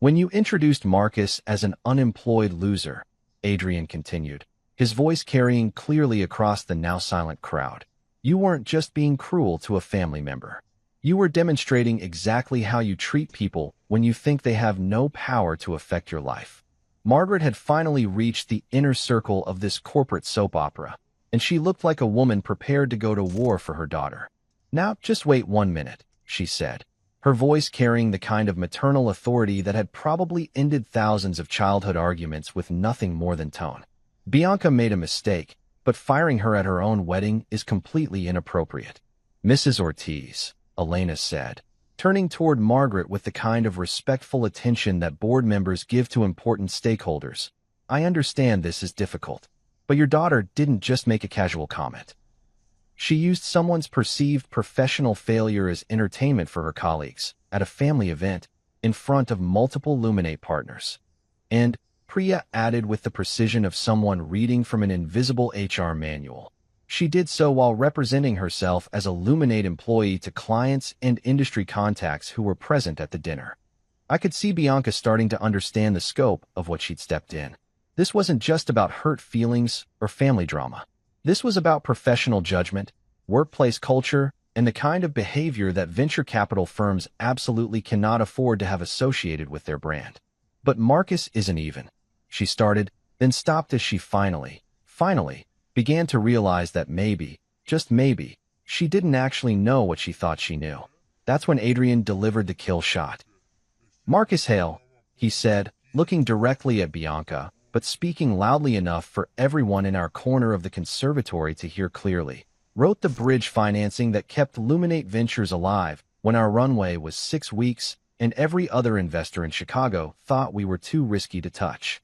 When you introduced Marcus as an unemployed loser, Adrian continued, his voice carrying clearly across the now silent crowd, you weren't just being cruel to a family member. You were demonstrating exactly how you treat people when you think they have no power to affect your life. Margaret had finally reached the inner circle of this corporate soap opera, and she looked like a woman prepared to go to war for her daughter. Now, just wait 1 minute, she said, her voice carrying the kind of maternal authority that had probably ended thousands of childhood arguments with nothing more than tone. Bianca made a mistake, but firing her at her own wedding is completely inappropriate. Mrs. Ortiz, Elena said, turning toward Margaret with the kind of respectful attention that board members give to important stakeholders. I understand this is difficult. But your daughter didn't just make a casual comment. She used someone's perceived professional failure as entertainment for her colleagues at a family event in front of multiple Luminate partners. And Priya added with the precision of someone reading from an invisible HR manual. She did so while representing herself as a Luminate employee to clients and industry contacts who were present at the dinner. I could see Bianca starting to understand the scope of what she'd stepped in. This wasn't just about hurt feelings or family drama. This was about professional judgment, workplace culture, and the kind of behavior that venture capital firms absolutely cannot afford to have associated with their brand. But Marcus isn't even. She started, then stopped as she finally, began to realize that maybe, just maybe, she didn't actually know what she thought she knew. That's when Adrian delivered the kill shot. Marcus Hale, he said, looking directly at Bianca, but speaking loudly enough for everyone in our corner of the conservatory to hear clearly, wrote the bridge financing that kept Luminate Ventures alive when our runway was 6 weeks and every other investor in Chicago thought we were too risky to touch.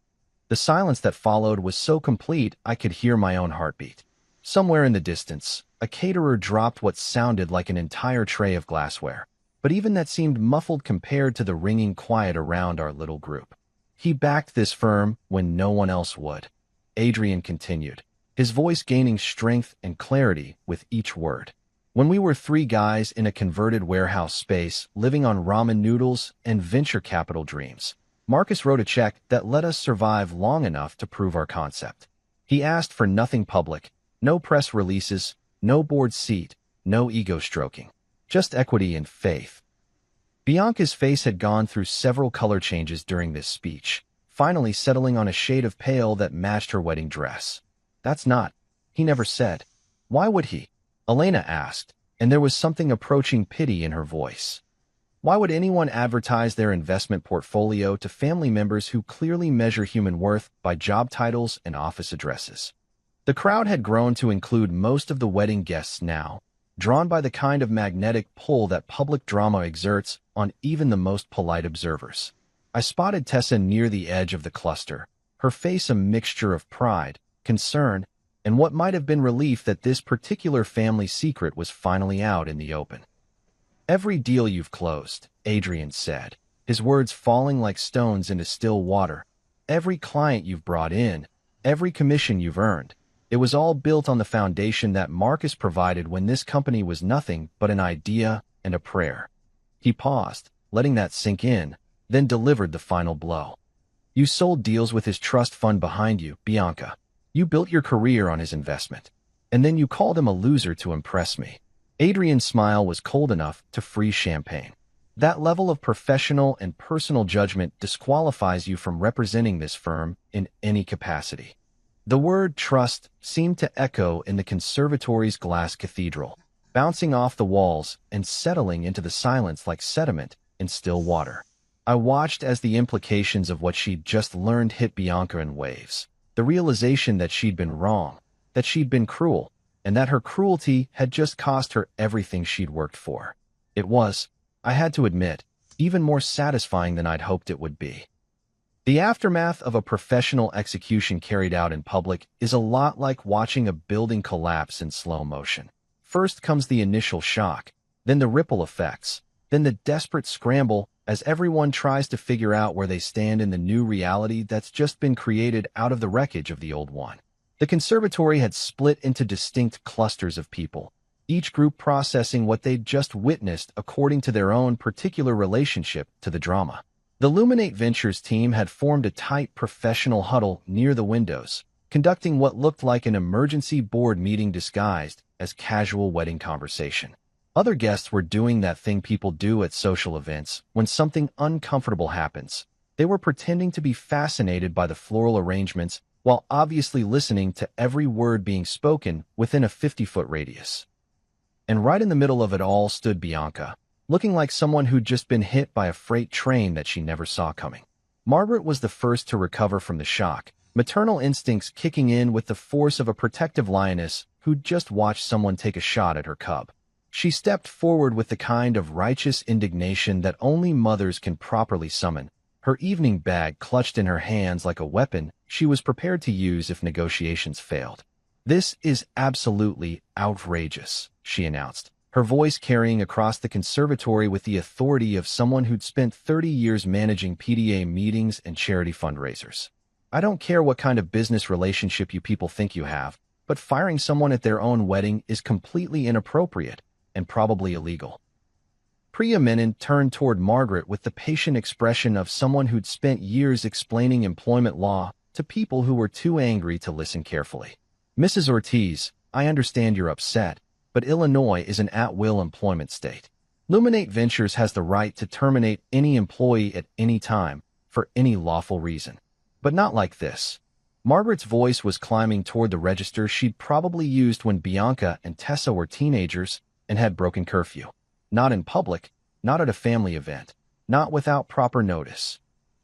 The silence that followed was so complete I could hear my own heartbeat. Somewhere in the distance, a caterer dropped what sounded like an entire tray of glassware, but even that seemed muffled compared to the ringing quiet around our little group. He backed this firm when no one else would. Adrian continued, his voice gaining strength and clarity with each word. When we were three guys in a converted warehouse space, living on ramen noodles and venture capital dreams, Marcus wrote a check that let us survive long enough to prove our concept. He asked for nothing public, no press releases, no board seat, no ego stroking, just equity and faith. Bianca's face had gone through several color changes during this speech, finally settling on a shade of pale that matched her wedding dress. That's not, he never said. Why would he? Elena asked, and there was something approaching pity in her voice. Why would anyone advertise their investment portfolio to family members who clearly measure human worth by job titles and office addresses? The crowd had grown to include most of the wedding guests now, drawn by the kind of magnetic pull that public drama exerts on even the most polite observers. I spotted Tessa near the edge of the cluster, her face a mixture of pride, concern, and what might have been relief that this particular family secret was finally out in the open. Every deal you've closed, Adrian said, his words falling like stones into still water. Every client you've brought in, every commission you've earned, it was all built on the foundation that Marcus provided when this company was nothing but an idea and a prayer. He paused, letting that sink in, then delivered the final blow. You sold deals with his trust fund behind you, Bianca. You built your career on his investment. And then you called him a loser to impress me. Adrian's smile was cold enough to freeze champagne. That level of professional and personal judgment disqualifies you from representing this firm in any capacity. The word trust seemed to echo in the conservatory's glass cathedral, bouncing off the walls and settling into the silence like sediment in still water. I watched as the implications of what she'd just learned hit Bianca in waves. The realization that she'd been wrong, that she'd been cruel, and that her cruelty had just cost her everything she'd worked for. It was, I had to admit, even more satisfying than I'd hoped it would be. The aftermath of a professional execution carried out in public is a lot like watching a building collapse in slow motion. First comes the initial shock, then the ripple effects, then the desperate scramble as everyone tries to figure out where they stand in the new reality that's just been created out of the wreckage of the old one. The conservatory had split into distinct clusters of people, each group processing what they'd just witnessed according to their own particular relationship to the drama. The Luminate Ventures team had formed a tight professional huddle near the windows, conducting what looked like an emergency board meeting disguised as casual wedding conversation. Other guests were doing that thing people do at social events when something uncomfortable happens. They were pretending to be fascinated by the floral arrangements while obviously listening to every word being spoken within a 50-foot radius. And right in the middle of it all stood Bianca, looking like someone who'd just been hit by a freight train that she never saw coming. Margaret was the first to recover from the shock, maternal instincts kicking in with the force of a protective lioness who'd just watched someone take a shot at her cub. She stepped forward with the kind of righteous indignation that only mothers can properly summon, her evening bag clutched in her hands like a weapon she was prepared to use if negotiations failed. "This is absolutely outrageous," she announced, her voice carrying across the conservatory with the authority of someone who'd spent 30 years managing PDA meetings and charity fundraisers. "I don't care what kind of business relationship you people think you have, but firing someone at their own wedding is completely inappropriate and probably illegal." Priya Menon turned toward Margaret with the patient expression of someone who'd spent years explaining employment law to people who were too angry to listen carefully. "Mrs. Ortiz, I understand you're upset, but Illinois is an at-will employment state. Luminate Ventures has the right to terminate any employee at any time for any lawful reason. But not like this." Margaret's voice was climbing toward the register she'd probably used when Bianca and Tessa were teenagers and had broken curfew. Not in public, not at a family event, not without proper notice.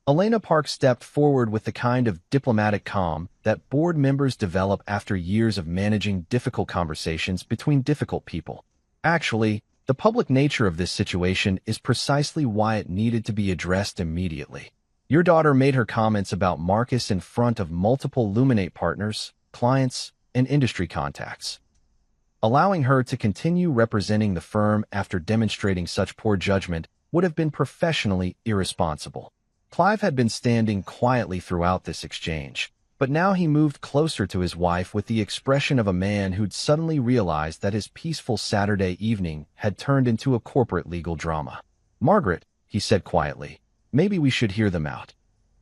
Elena Park stepped forward with the kind of diplomatic calm that board members develop after years of managing difficult conversations between difficult people. "Actually, the public nature of this situation is precisely why it needed to be addressed immediately. Your daughter made her comments about Marcus in front of multiple Luminate partners, clients, and industry contacts. Allowing her to continue representing the firm after demonstrating such poor judgment would have been professionally irresponsible." Clive had been standing quietly throughout this exchange, But now he moved closer to his wife with the expression of a man who'd suddenly realized that his peaceful Saturday evening had turned into a corporate legal drama. "Margaret," he said quietly, "maybe we should hear them out."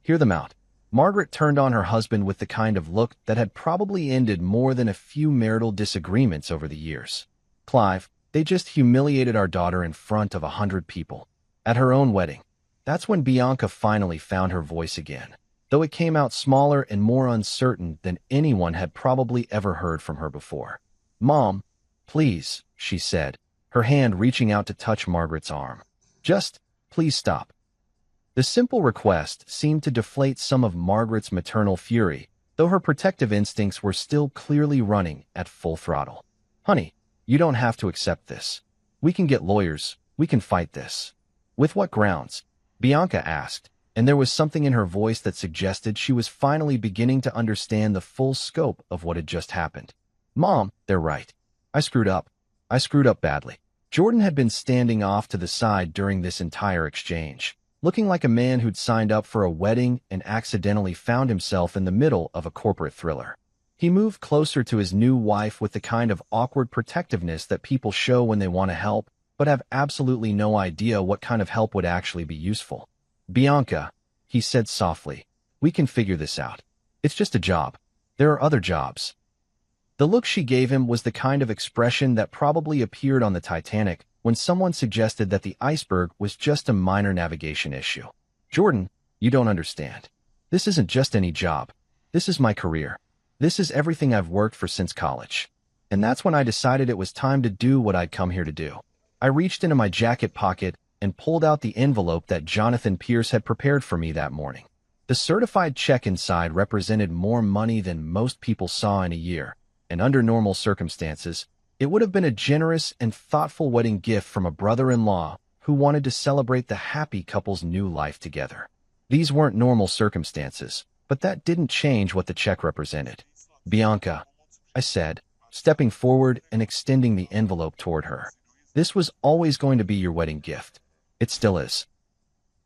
Hear them out. Margaret turned on her husband with the kind of look that had probably ended more than a few marital disagreements over the years. "Clive, they just humiliated our daughter in front of 100 people. At her own wedding." That's when Bianca finally found her voice again, though it came out smaller and more uncertain than anyone had probably ever heard from her before. "Mom, please," she said, her hand reaching out to touch Margaret's arm. "Just, please stop." The simple request seemed to deflate some of Margaret's maternal fury, though her protective instincts were still clearly running at full throttle. "Honey, you don't have to accept this. We can get lawyers. We can fight this." "With what grounds?" Bianca asked, and there was something in her voice that suggested she was finally beginning to understand the full scope of what had just happened. "Mom, they're right. I screwed up. I screwed up badly." Jordan had been standing off to the side during this entire exchange, looking like a man who'd signed up for a wedding and accidentally found himself in the middle of a corporate thriller. He moved closer to his new wife with the kind of awkward protectiveness that people show when they want to help, but have absolutely no idea what kind of help would actually be useful. "Bianca," he said softly, "we can figure this out. It's just a job. There are other jobs." The look she gave him was the kind of expression that probably appeared on the Titanic when someone suggested that the iceberg was just a minor navigation issue. "Jordan, you don't understand. This isn't just any job. This is my career. This is everything I've worked for since college." And that's when I decided it was time to do what I'd come here to do. I reached into my jacket pocket and pulled out the envelope that Jonathan Pierce had prepared for me that morning. The certified check inside represented more money than most people saw in a year, and under normal circumstances, it would have been a generous and thoughtful wedding gift from a brother-in-law who wanted to celebrate the happy couple's new life together. These weren't normal circumstances, but that didn't change what the check represented. "Bianca," I said, stepping forward and extending the envelope toward her. "This was always going to be your wedding gift. It still is."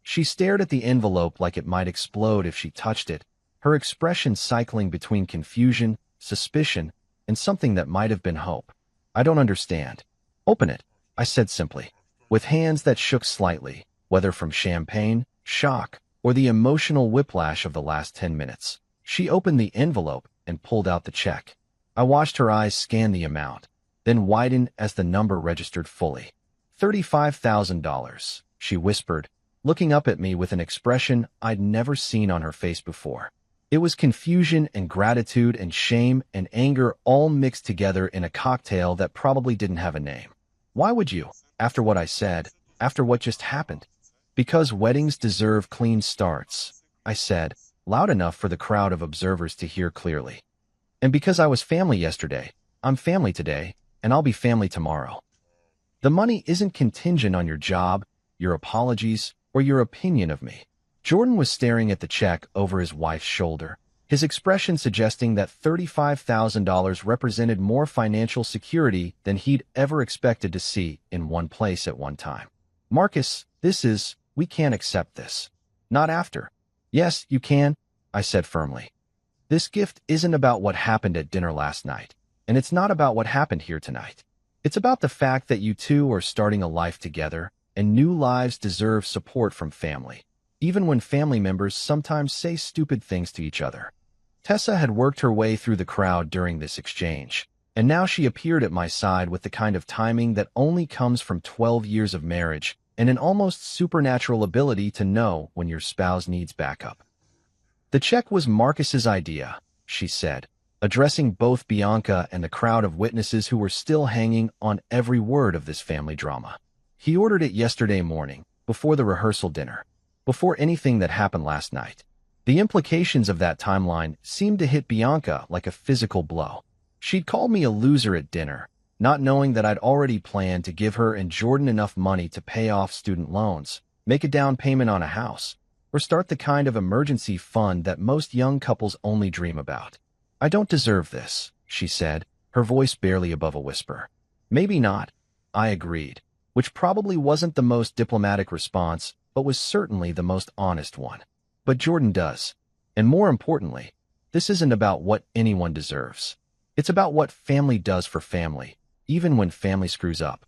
She stared at the envelope like it might explode if she touched it, her expression cycling between confusion, suspicion, and something that might have been hope. "I don't understand." "Open it," I said simply, with hands that shook slightly, whether from champagne, shock, or the emotional whiplash of the last 10 minutes. She opened the envelope and pulled out the check. I watched her eyes scan the amount, then widen as the number registered fully. $35,000, she whispered, looking up at me with an expression I'd never seen on her face before. It was confusion and gratitude and shame and anger all mixed together in a cocktail that probably didn't have a name. "Why would you? After what I said, after what just happened?" "Because weddings deserve clean starts," I said, loud enough for the crowd of observers to hear clearly. "And because I was family yesterday, I'm family today, and I'll be family tomorrow." The money isn't contingent on your job, your apologies, or your opinion of me. Jordan was staring at the check over his wife's shoulder, his expression suggesting that $35,000 represented more financial security than he'd ever expected to see in one place at one time. "Marcus, we can't accept this. Not after." "Yes, you can," I said firmly. "This gift isn't about what happened at dinner last night, and it's not about what happened here tonight. It's about the fact that you two are starting a life together, and new lives deserve support from family, even when family members sometimes say stupid things to each other." Tessa had worked her way through the crowd during this exchange, and now she appeared at my side with the kind of timing that only comes from 12 years of marriage and an almost supernatural ability to know when your spouse needs backup. "The check was Marcus's idea," she said, addressing both Bianca and the crowd of witnesses who were still hanging on every word of this family drama. "He ordered it yesterday morning, before the rehearsal dinner, before anything that happened last night." The implications of that timeline seemed to hit Bianca like a physical blow. She'd called me a loser at dinner, not knowing that I'd already planned to give her and Jordan enough money to pay off student loans, make a down payment on a house, or start the kind of emergency fund that most young couples only dream about. "I don't deserve this," she said, her voice barely above a whisper. "Maybe not," I agreed, which probably wasn't the most diplomatic response, but was certainly the most honest one. "But Jordan does. And more importantly, This isn't about what anyone deserves. It's about what family does for family, even when family screws up.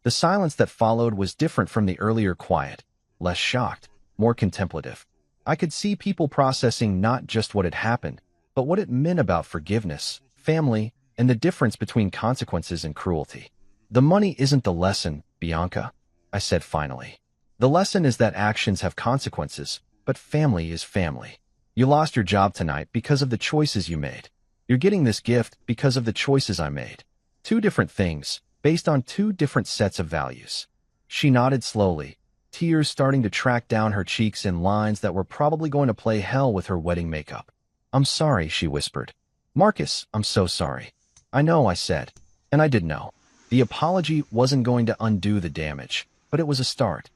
The silence that followed was different from the earlier quiet, less shocked, more contemplative. I could see people processing not just what had happened, but what it meant about forgiveness, family, and the difference between consequences and cruelty. The money isn't the lesson, Bianca, I said finally. The lesson is that actions have consequences, but family is family. You lost your job tonight because of the choices you made. You're getting this gift because of the choices I made. Two different things, based on two different sets of values. She nodded slowly, tears starting to track down her cheeks in lines that were probably going to play hell with her wedding makeup. I'm sorry, she whispered. Marcus, I'm so sorry. I know, I said. And I did know. The apology wasn't going to undo the damage, but it was a start.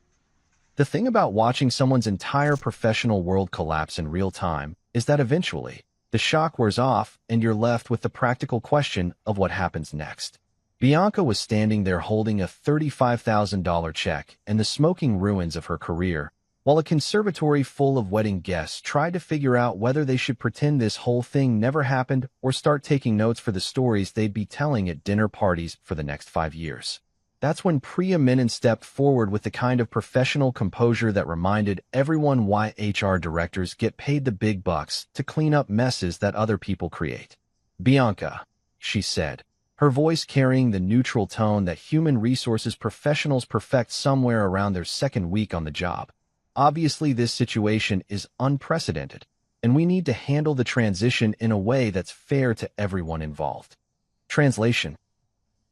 The thing about watching someone's entire professional world collapse in real time is that eventually, the shock wears off and you're left with the practical question of what happens next. Bianca was standing there holding a $35,000 check and the smoking ruins of her career, while a conservatory full of wedding guests tried to figure out whether they should pretend this whole thing never happened or start taking notes for the stories they'd be telling at dinner parties for the next 5 years. That's when Priya Menon stepped forward with the kind of professional composure that reminded everyone why HR directors get paid the big bucks to clean up messes that other people create. Bianca, she said, her voice carrying the neutral tone that human resources professionals perfect somewhere around their second week on the job. Obviously, this situation is unprecedented, and we need to handle the transition in a way that's fair to everyone involved. Translation.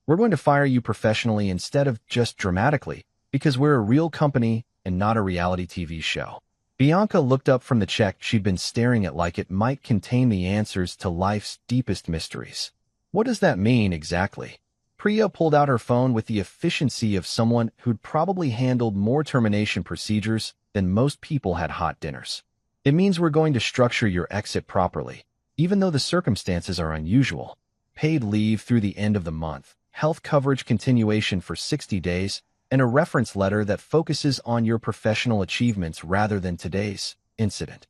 We're going to fire you professionally instead of just dramatically, because we're a real company and not a reality TV show. Bianca looked up from the check she'd been staring at like it might contain the answers to life's deepest mysteries. What does that mean exactly? Priya pulled out her phone with the efficiency of someone who'd probably handled more termination procedures than most people had hot dinners. It means we're going to structure your exit properly, even though the circumstances are unusual. Paid leave through the end of the month, health coverage continuation for 60 days, and a reference letter that focuses on your professional achievements rather than today's incident.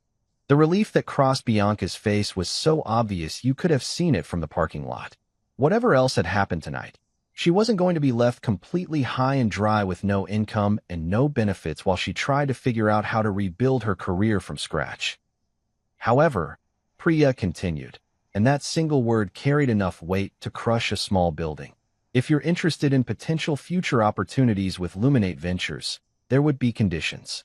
The relief that crossed Bianca's face was so obvious you could have seen it from the parking lot. Whatever else had happened tonight, she wasn't going to be left completely high and dry with no income and no benefits while she tried to figure out how to rebuild her career from scratch. However, Priya continued, and that single word carried enough weight to crush a small building. If you're interested in potential future opportunities with Luminate Ventures, there would be conditions.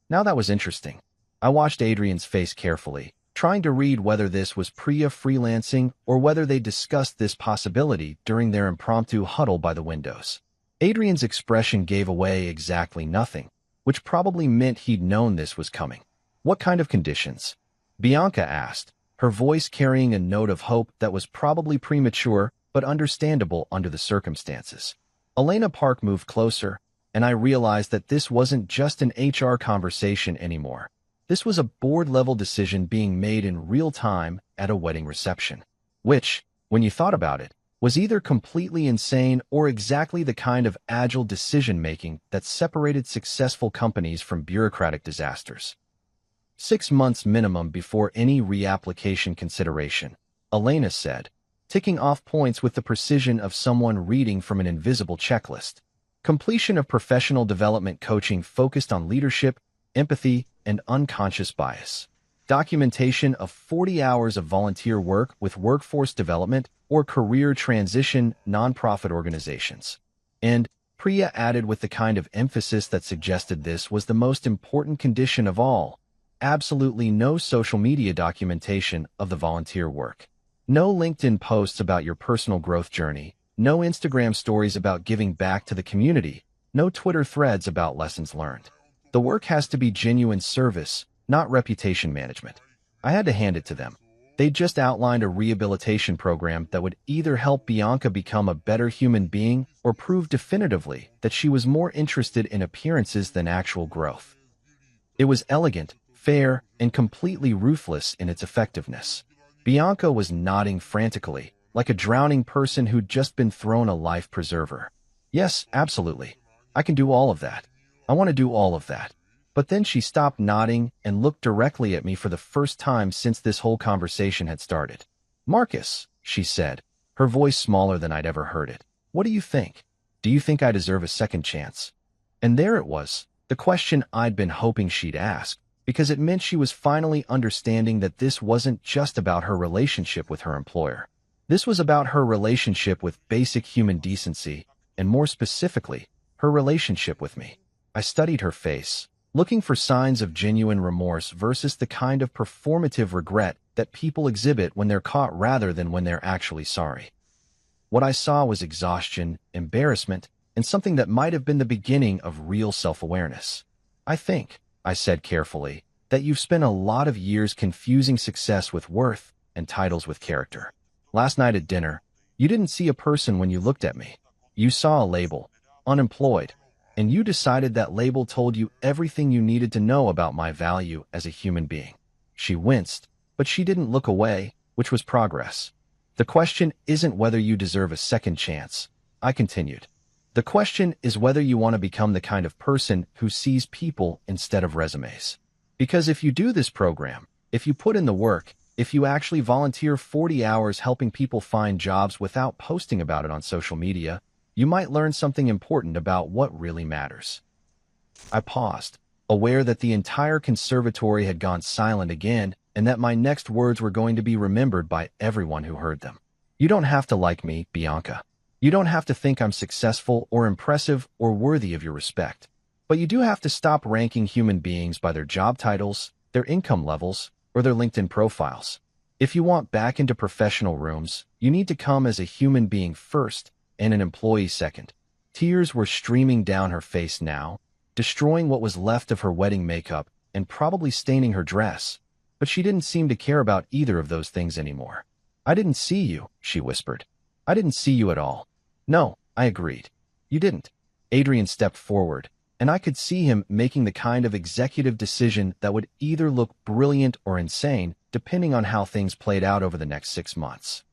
Now that was interesting. I watched Adrian's face carefully, trying to read whether this was Priya freelancing or whether they discussed this possibility during their impromptu huddle by the windows. Adrian's expression gave away exactly nothing, which probably meant he'd known this was coming. What kind of conditions? Bianca asked, her voice carrying a note of hope that was probably premature but understandable under the circumstances. Elena Park moved closer, and I realized that this wasn't just an HR conversation anymore. This was a board-level decision being made in real time at a wedding reception, which, when you thought about it, was either completely insane or exactly the kind of agile decision-making that separated successful companies from bureaucratic disasters. 6 months minimum before any reapplication consideration, Elena said, ticking off points with the precision of someone reading from an invisible checklist. Completion of professional development coaching focused on leadership, empathy, and unconscious bias. Documentation of 40 hours of volunteer work with workforce development or career transition nonprofit organizations. And Priya added with the kind of emphasis that suggested this was the most important condition of all, absolutely no social media documentation of the volunteer work. No LinkedIn posts about your personal growth journey, no Instagram stories about giving back to the community, no Twitter threads about lessons learned. The work has to be genuine service, not reputation management. I had to hand it to them. They just outlined a rehabilitation program that would either help Bianca become a better human being or prove definitively that she was more interested in appearances than actual growth. It was elegant, fair, and completely ruthless in its effectiveness. Bianca was nodding frantically, like a drowning person who'd just been thrown a life preserver. Yes, absolutely. I can do all of that. I want to do all of that. But then she stopped nodding and looked directly at me for the first time since this whole conversation had started. "Marcus," she said, her voice smaller than I'd ever heard it. "What do you think? Do you think I deserve a second chance?" And there it was, the question I'd been hoping she'd ask, because it meant she was finally understanding that this wasn't just about her relationship with her employer. This was about her relationship with basic human decency, and more specifically, her relationship with me. I studied her face, looking for signs of genuine remorse versus the kind of performative regret that people exhibit when they're caught rather than when they're actually sorry. What I saw was exhaustion, embarrassment, and something that might have been the beginning of real self-awareness. "I think," I said carefully, "that you've spent a lot of years confusing success with worth and titles with character. Last night at dinner, you didn't see a person when you looked at me. You saw a label, unemployed, and you decided that label told you everything you needed to know about my value as a human being." She winced, but she didn't look away, which was progress. "The question isn't whether you deserve a second chance," I continued. "The question is whether you want to become the kind of person who sees people instead of resumes. Because if you do this program, if you put in the work, if you actually volunteer 40 hours helping people find jobs without posting about it on social media, you might learn something important about what really matters." I paused, aware that the entire conservatory had gone silent again and that my next words were going to be remembered by everyone who heard them. "You don't have to like me, Bianca. You don't have to think I'm successful or impressive or worthy of your respect. But you do have to stop ranking human beings by their job titles, their income levels, or their LinkedIn profiles. If you want back into professional rooms, you need to come as a human being first and an employee second." Tears were streaming down her face now, destroying what was left of her wedding makeup and probably staining her dress. But she didn't seem to care about either of those things anymore. "I didn't see you," she whispered. "I didn't see you at all." "No," I agreed. "You didn't." Adrian stepped forward, and I could see him making the kind of executive decision that would either look brilliant or insane, depending on how things played out over the next 6 months.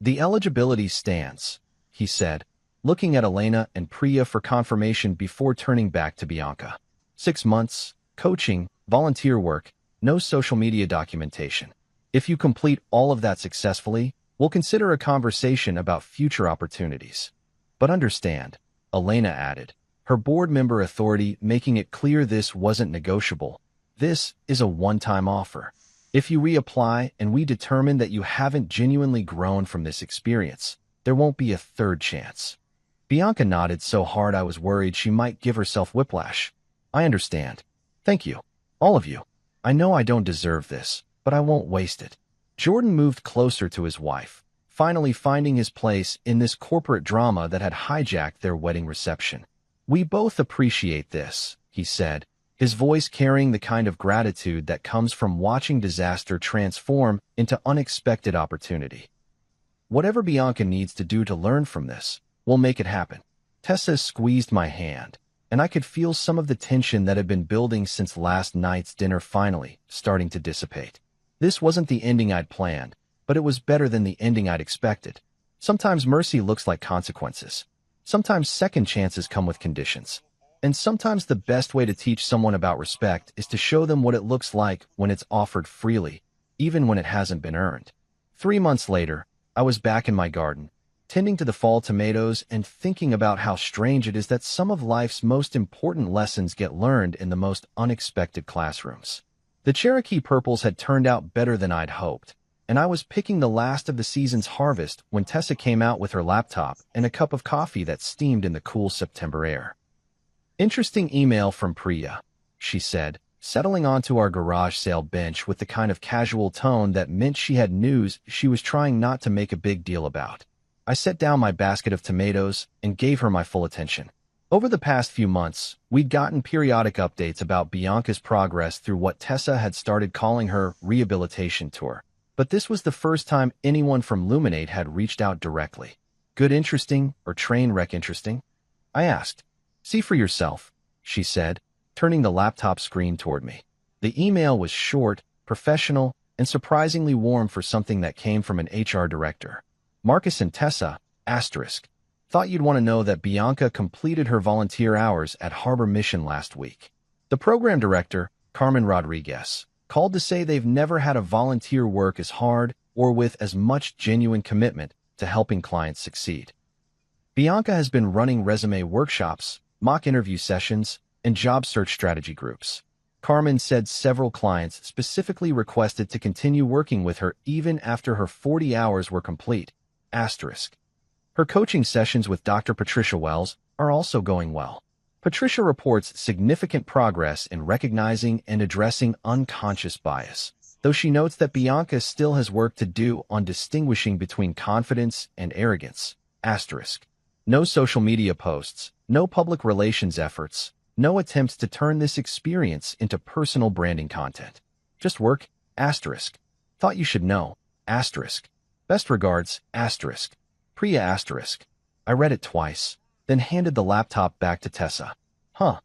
"The eligibility stands," he said, looking at Elena and Priya for confirmation before turning back to Bianca. 6 months, coaching, volunteer work, no social media documentation. If you complete all of that successfully, we'll consider a conversation about future opportunities. But understand," Elena added, her board member authority making it clear this wasn't negotiable. "This is a one-time offer. If you reapply and we determine that you haven't genuinely grown from this experience, there won't be a third chance." Bianca nodded so hard I was worried she might give herself whiplash. "I understand. Thank you. All of you. I know I don't deserve this, but I won't waste it." Jordan moved closer to his wife, finally finding his place in this corporate drama that had hijacked their wedding reception. "We both appreciate this," he said, his voice carrying the kind of gratitude that comes from watching disaster transform into unexpected opportunity. "Whatever Bianca needs to do to learn from this, we'll make it happen." Tessa squeezed my hand, and I could feel some of the tension that had been building since last night's dinner finally starting to dissipate. This wasn't the ending I'd planned, but it was better than the ending I'd expected. Sometimes mercy looks like consequences. Sometimes second chances come with conditions. And sometimes the best way to teach someone about respect is to show them what it looks like when it's offered freely, even when it hasn't been earned. 3 months later, I was back in my garden, tending to the fall tomatoes and thinking about how strange it is that some of life's most important lessons get learned in the most unexpected classrooms. The Cherokee purples had turned out better than I'd hoped, and I was picking the last of the season's harvest when Tessa came out with her laptop and a cup of coffee that steamed in the cool September air. "Interesting email from Priya," she said, settling onto our garage sale bench with the kind of casual tone that meant she had news she was trying not to make a big deal about. I set down my basket of tomatoes and gave her my full attention. Over the past few months, we'd gotten periodic updates about Bianca's progress through what Tessa had started calling her rehabilitation tour. But this was the first time anyone from Luminate had reached out directly. "Good interesting or train wreck interesting?" I asked. "See for yourself," she said, turning the laptop screen toward me. The email was short, professional, and surprisingly warm for something that came from an HR director. "Marcus and Tessa, asterisk. Thought you'd want to know that Bianca completed her volunteer hours at Harbor Mission last week. The program director, Carmen Rodriguez, called to say they've never had a volunteer work as hard or with as much genuine commitment to helping clients succeed. Bianca has been running resume workshops, mock interview sessions, and job search strategy groups. Carmen said several clients specifically requested to continue working with her even after her 40 hours were complete. Asterisk. Her coaching sessions with Dr. Patricia Wells are also going well. Patricia reports significant progress in recognizing and addressing unconscious bias, though she notes that Bianca still has work to do on distinguishing between confidence and arrogance. Asterisk. No social media posts, no public relations efforts, no attempts to turn this experience into personal branding content. Just work, asterisk. Thought you should know, asterisk. Best regards, asterisk. Priya asterisk. I read it twice, then handed the laptop back to Tessa. Huh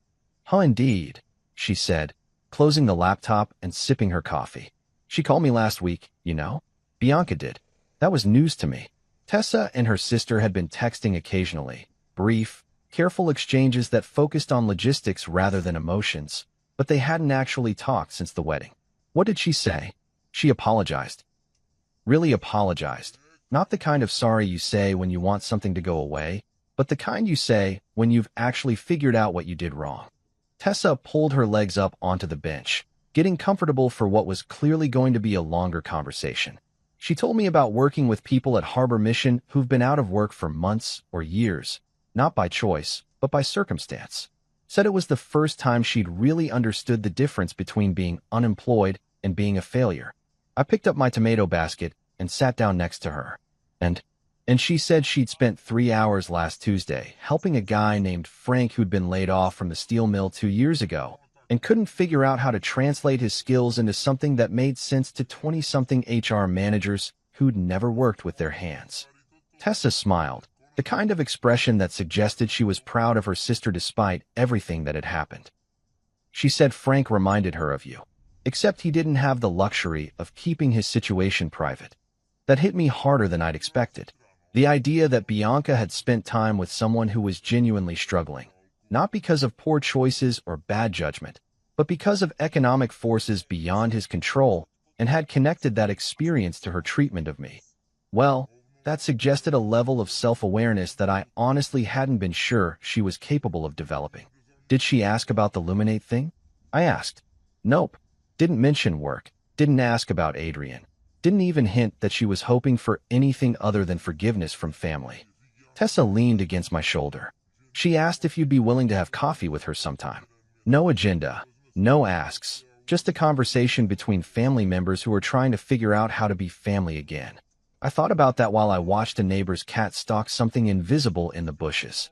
indeed, she said, closing the laptop and sipping her coffee. She called me last week, you know? Bianca did. That was news to me. Tessa and her sister had been texting occasionally, brief, careful exchanges that focused on logistics rather than emotions, but they hadn't actually talked since the wedding. What did she say? She apologized. Really apologized. Not the kind of sorry you say when you want something to go away, but the kind you say when you've actually figured out what you did wrong. Tessa pulled her legs up onto the bench, getting comfortable for what was clearly going to be a longer conversation. She told me about working with people at Harbor Mission who've been out of work for months or years, not by choice, but by circumstance. Said it was the first time she'd really understood the difference between being unemployed and being a failure. I picked up my tomato basket and sat down next to her. And she said she'd spent 3 hours last Tuesday helping a guy named Frank who'd been laid off from the steel mill 2 years ago and couldn't figure out how to translate his skills into something that made sense to 20-something HR managers who'd never worked with their hands. Tessa smiled, the kind of expression that suggested she was proud of her sister despite everything that had happened. She said Frank reminded her of you, except he didn't have the luxury of keeping his situation private. That hit me harder than I'd expected. The idea that Bianca had spent time with someone who was genuinely struggling, not because of poor choices or bad judgment, but because of economic forces beyond his control, and had connected that experience to her treatment of me. Well, that suggested a level of self-awareness that I honestly hadn't been sure she was capable of developing. Did she ask about the Luminate thing? I asked. Nope. Didn't mention work. Didn't ask about Adrian. Didn't even hint that she was hoping for anything other than forgiveness from family. Tessa leaned against my shoulder. She asked if you'd be willing to have coffee with her sometime. No agenda, no asks, just a conversation between family members who are trying to figure out how to be family again. I thought about that while I watched a neighbor's cat stalk something invisible in the bushes.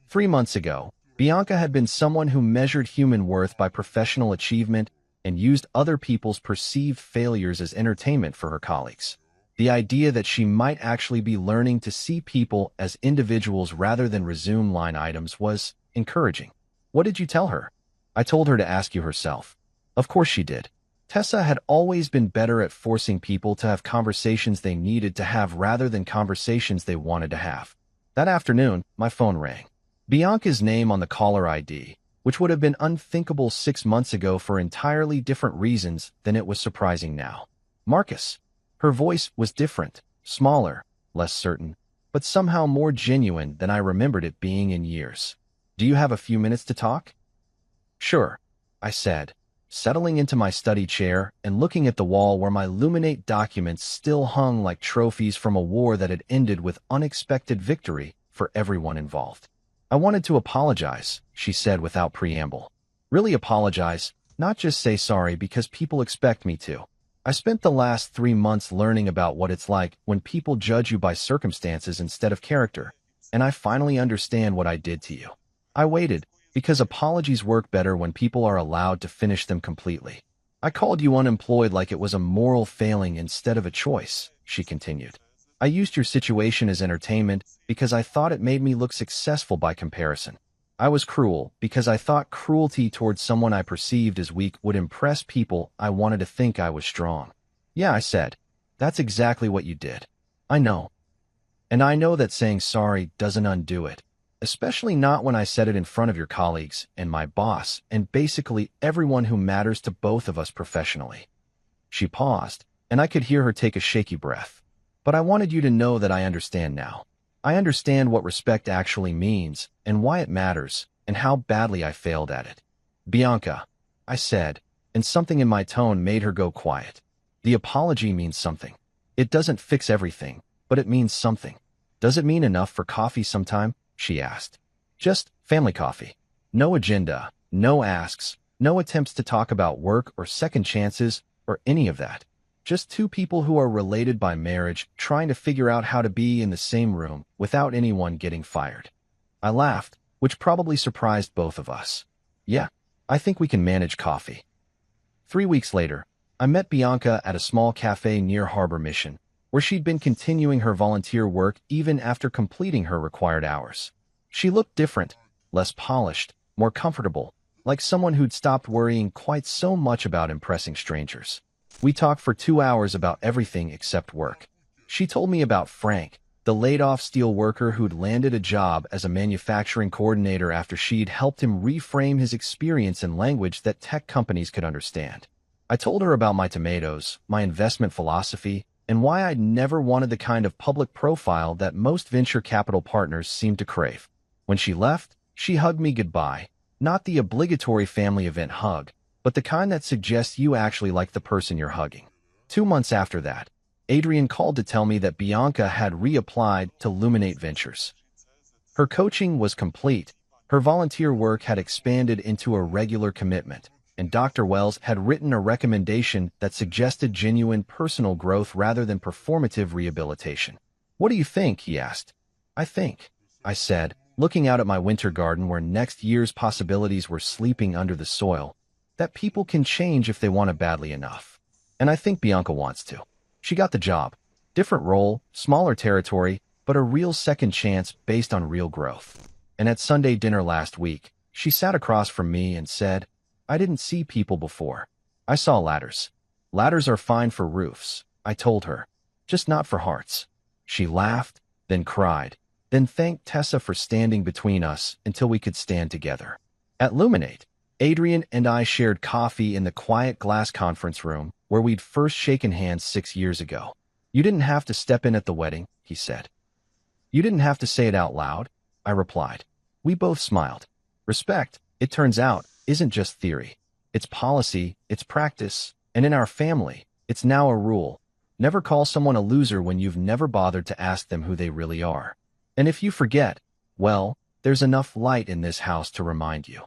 3 months ago, Bianca had been someone who measured human worth by professional achievement and used other people's perceived failures as entertainment for her colleagues. The idea that she might actually be learning to see people as individuals rather than resume line items was encouraging. What did you tell her? I told her to ask you herself. Of course she did. Tessa had always been better at forcing people to have conversations they needed to have rather than conversations they wanted to have. That afternoon, my phone rang. Bianca's name on the caller ID, which would have been unthinkable 6 months ago for entirely different reasons than it was surprising now. Marcus. Her voice was different, smaller, less certain, but somehow more genuine than I remembered it being in years. Do you have a few minutes to talk? Sure, I said, settling into my study chair and looking at the wall where my Luminate documents still hung like trophies from a war that had ended with unexpected victory for everyone involved. I wanted to apologize, she said without preamble. Really apologize, not just say sorry because people expect me to. I spent the last 3 months learning about what it's like when people judge you by circumstances instead of character, and I finally understand what I did to you. I waited, because apologies work better when people are allowed to finish them completely. I called you unemployed like it was a moral failing instead of a choice, she continued. I used your situation as entertainment because I thought it made me look successful by comparison. I was cruel because I thought cruelty towards someone I perceived as weak would impress people I wanted to think I was strong. Yeah, I said. That's exactly what you did. I know. And I know that saying sorry doesn't undo it. especially not when I said it in front of your colleagues and my boss and basically everyone who matters to both of us professionally." She paused, and I could hear her take a shaky breath. "But I wanted you to know that I understand now. I understand what respect actually means and why it matters and how badly I failed at it." "Bianca," I said, and something in my tone made her go quiet. "The apology means something. It doesn't fix everything, but it means something." "Does it mean enough for coffee sometime?" she asked. "Just family coffee. No agenda, no asks, no attempts to talk about work or second chances or any of that. Just two people who are related by marriage trying to figure out how to be in the same room without anyone getting fired." I laughed, which probably surprised both of us. "Yeah, I think we can manage coffee." 3 weeks later, I met Bianca at a small cafe near Harbor Mission, where she'd been continuing her volunteer work even after completing her required hours. She looked different, less polished, more comfortable, like someone who'd stopped worrying quite so much about impressing strangers. We talked for 2 hours about everything except work. She told me about Frank, the laid-off steel worker who'd landed a job as a manufacturing coordinator after she'd helped him reframe his experience in language that tech companies could understand. I told her about my tomatoes, my investment philosophy, and why I'd never wanted the kind of public profile that most venture capital partners seem to crave. When she left, she hugged me goodbye, not the obligatory family event hug, but the kind that suggests you actually like the person you're hugging. 2 months after that, Adrian called to tell me that Bianca had reapplied to Luminate Ventures. Her coaching was complete, her volunteer work had expanded into a regular commitment, and Dr. Wells had written a recommendation that suggested genuine personal growth rather than performative rehabilitation. "What do you think?" he asked. I said, looking out at my winter garden where next year's possibilities were sleeping under the soil, "that people can change if they want it badly enough. And I think Bianca wants to. She got the job. Different role, smaller territory, but a real second chance based on real growth." And at Sunday dinner last week, she sat across from me and said, "I didn't see people before. I saw ladders. Ladders are fine for roofs," I told her, "just not for hearts." She laughed, then cried, then thanked Tessa for standing between us until we could stand together. At Luminate, Adrian and I shared coffee in the quiet glass conference room where we'd first shaken hands 6 years ago. "You didn't have to step in at the wedding," he said. "You didn't have to say it out loud," I replied. We both smiled. Respect, it turns out, isn't just theory. It's policy, it's practice, and in our family, it's now a rule. Never call someone a loser when you've never bothered to ask them who they really are. And if you forget, well, there's enough light in this house to remind you.